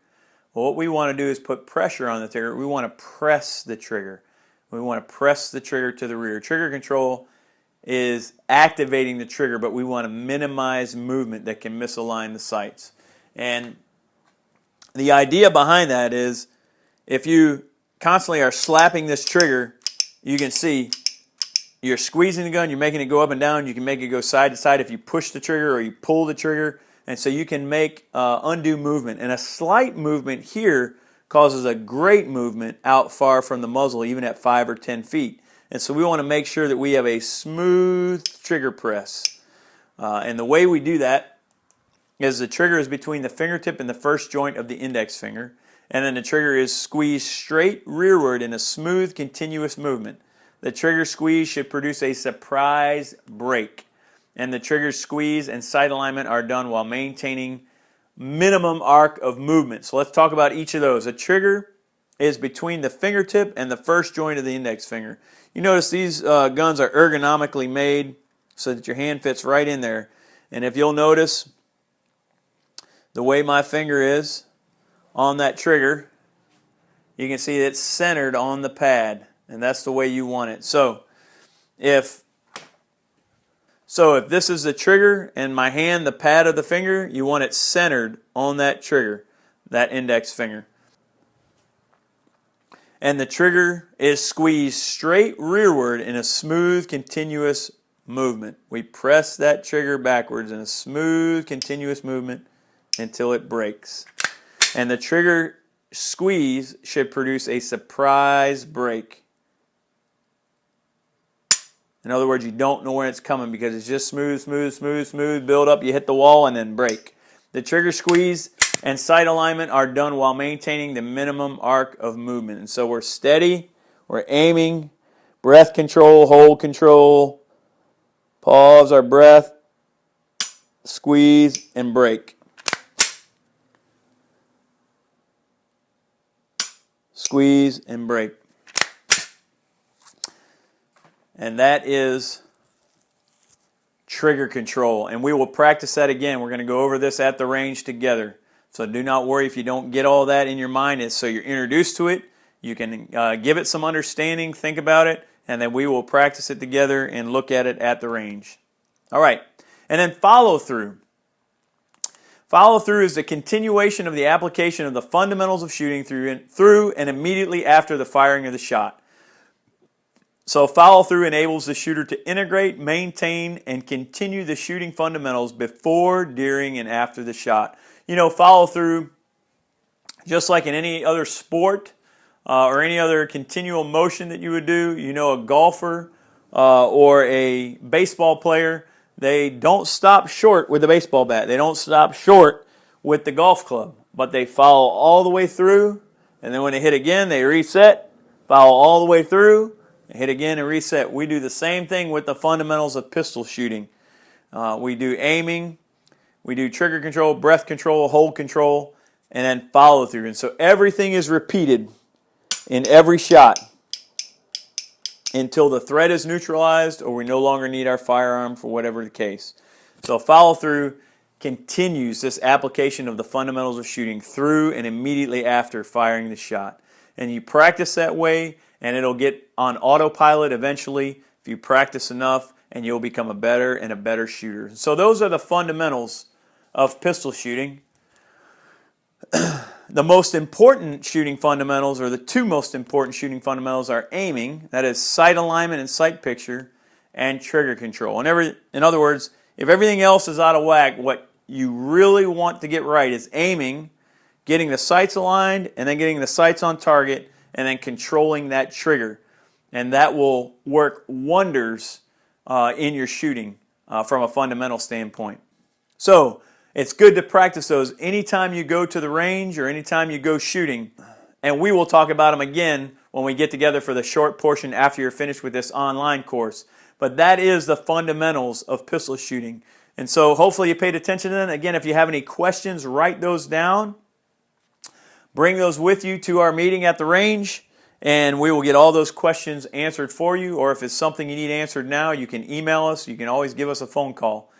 Well, what we want to do is put pressure on the trigger. We want to press the trigger. We want to press the trigger to the rear. Trigger control is activating the trigger, but we want to minimize movement that can misalign the sights. And the idea behind that is, if you constantly are slapping this trigger, you can see you're squeezing the gun, you're making it go up and down, you can make it go side to side if you push the trigger or you pull the trigger, and so you can make undue movement. And a slight movement here causes a great movement out far from the muzzle, even at 5 or 10 feet. And so we want to make sure that we have a smooth trigger press. And the way we do that is the trigger is between the fingertip and the first joint of the index finger, and then the trigger is squeezed straight rearward in a smooth, continuous movement. The trigger squeeze should produce a surprise break, and the trigger squeeze and sight alignment are done while maintaining minimum arc of movement. So let's talk about each of those. A trigger is between the fingertip and the first joint of the index finger. You notice these guns are ergonomically made so that your hand fits right in there. And if you'll notice the way my finger is on that trigger, you can see it's centered on the pad, and that's the way you want it. So if this is the trigger and my hand, the pad of the finger, you want it centered on that trigger, that index finger. And the trigger is squeezed straight rearward in a smooth, continuous movement. We press that trigger backwards in a smooth, continuous movement until it breaks. And the trigger squeeze should produce a surprise break. In other words, you don't know when it's coming because it's just smooth, smooth, smooth, smooth, build up, you hit the wall, and then break. The trigger squeeze and sight alignment are done while maintaining the minimum arc of movement. And so we're steady, we're aiming, breath control, hold control, pause our breath, squeeze, and break. Squeeze and break. And that is trigger control. And we will practice that again. We're going to go over this at the range together. So do not worry if you don't get all that in your mind. So you're introduced to it. You can give it some understanding, think about it, and then we will practice it together and look at it at the range. All right. And then follow through. Follow through is the continuation of the application of the fundamentals of shooting through and immediately after the firing of the shot. So follow through enables the shooter to integrate, maintain, and continue the shooting fundamentals before, during, and after the shot. You know, follow through, just like in any other sport or any other continual motion that you would do. You know, a golfer or a baseball player, they don't stop short with the baseball bat. They don't stop short with the golf club, but they follow all the way through, and then when they hit again, they reset, follow all the way through, hit again and reset. We do the same thing with the fundamentals of pistol shooting. We do aiming, we do trigger control, breath control, hold control, and then follow through. And so everything is repeated in every shot until the threat is neutralized or we no longer need our firearm for whatever the case. So follow through continues this application of the fundamentals of shooting through and immediately after firing the shot. And you practice that way, and it'll get on autopilot eventually if you practice enough, and you'll become a better and a better shooter. So those are the fundamentals of pistol shooting. The most important shooting fundamentals, or the two most important shooting fundamentals, are aiming, that is sight alignment and sight picture, and trigger control. And in other words, if everything else is out of whack, what you really want to get right is aiming, getting the sights aligned, and then getting the sights on target, and then controlling that trigger. And that will work wonders in your shooting from a fundamental standpoint. So it's good to practice those anytime you go to the range or anytime you go shooting. And we will talk about them again when we get together for the short portion after you're finished with this online course. But that is the fundamentals of pistol shooting. And so hopefully you paid attention to them. Again, if you have any questions, write those down. Bring those with you to our meeting at the range, and we will get all those questions answered for you. Or if it's something you need answered now, you can email us. You can always give us a phone call.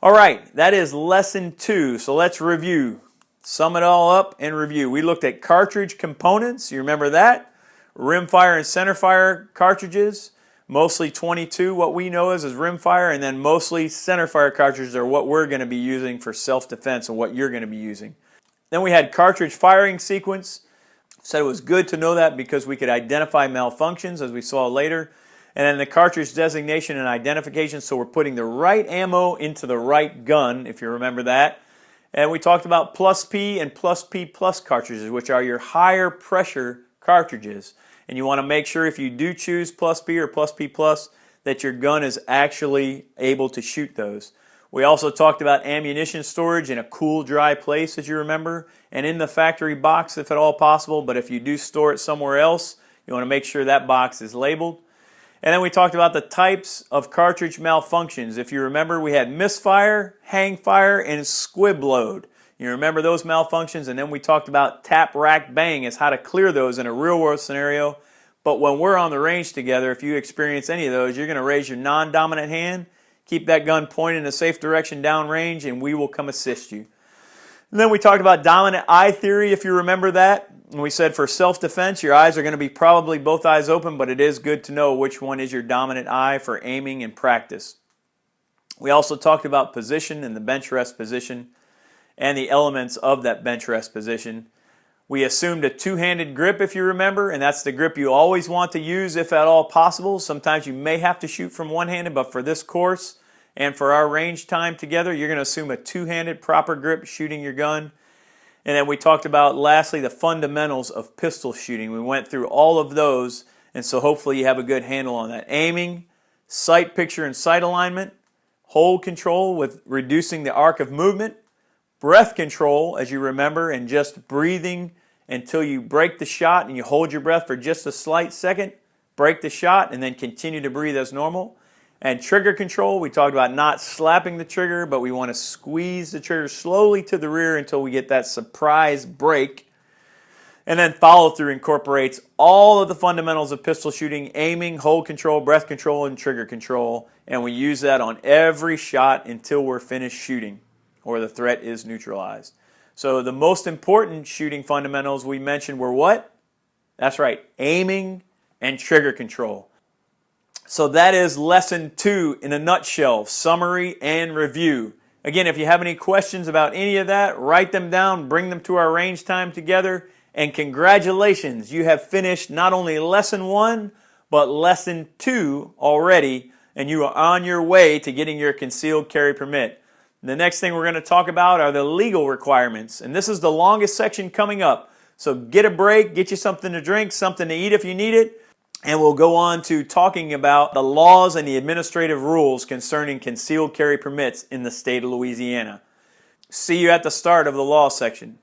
All right, that is lesson 2. So let's review. Sum it all up and review. We looked at cartridge components. You remember that? Rimfire and centerfire cartridges. Mostly 22, what we know is rimfire, and then mostly centerfire cartridges are what we're going to be using for self-defense and what you're going to be using. Then we had cartridge firing sequence. Said it was good to know that because we could identify malfunctions, as we saw later. And then the cartridge designation and identification, so we're putting the right ammo into the right gun, if you remember that. And we talked about plus P and plus P plus cartridges, which are your higher pressure cartridges. And you want to make sure if you do choose plus P or plus P plus that your gun is actually able to shoot those. We also talked about ammunition storage in a cool, dry place, as you remember, and in the factory box if at all possible, but if you do store it somewhere else, you want to make sure that box is labeled. And then we talked about the types of cartridge malfunctions. If you remember, we had misfire, hangfire, and SQUIB load. You remember those malfunctions, and then we talked about tap, rack, bang as how to clear those in a real-world scenario. But when we're on the range together, if you experience any of those, you're going to raise your non-dominant hand, keep that gun pointed in a safe direction downrange, and we will come assist you. And then we talked about dominant eye theory, if you remember that. And we said for self-defense, your eyes are going to be probably both eyes open, but it is good to know which one is your dominant eye for aiming and practice. We also talked about position and the bench rest position and the elements of that bench rest position. We assumed a two-handed grip, if you remember, and that's the grip you always want to use if at all possible. Sometimes you may have to shoot from one-handed, but for this course and for our range time together, you're going to assume a two-handed proper grip shooting your gun. And then we talked about, lastly, the fundamentals of pistol shooting. We went through all of those, and so hopefully you have a good handle on that. Aiming, sight picture and sight alignment, hold control with reducing the arc of movement, breath control, as you remember, and just breathing until you break the shot and you hold your breath for just a slight second, break the shot, and then continue to breathe as normal. And trigger control, we talked about not slapping the trigger, but we want to squeeze the trigger slowly to the rear until we get that surprise break. And then follow through incorporates all of the fundamentals of pistol shooting: aiming, hold control, breath control, and trigger control. And we use that on every shot until we're finished shooting or the threat is neutralized. So the most important shooting fundamentals we mentioned were what? That's right, aiming and trigger control. So that is lesson 2 in a nutshell, summary and review. Again, if you have any questions about any of that, write them down, bring them to our range time together, and congratulations, you have finished not only lesson 1, but lesson 2 already, and you are on your way to getting your concealed carry permit. The next thing we're going to talk about are the legal requirements, and this is the longest section coming up. So get a break, get you something to drink, something to eat if you need it, and we'll go on to talking about the laws and the administrative rules concerning concealed carry permits in the state of Louisiana. See you at the start of the law section.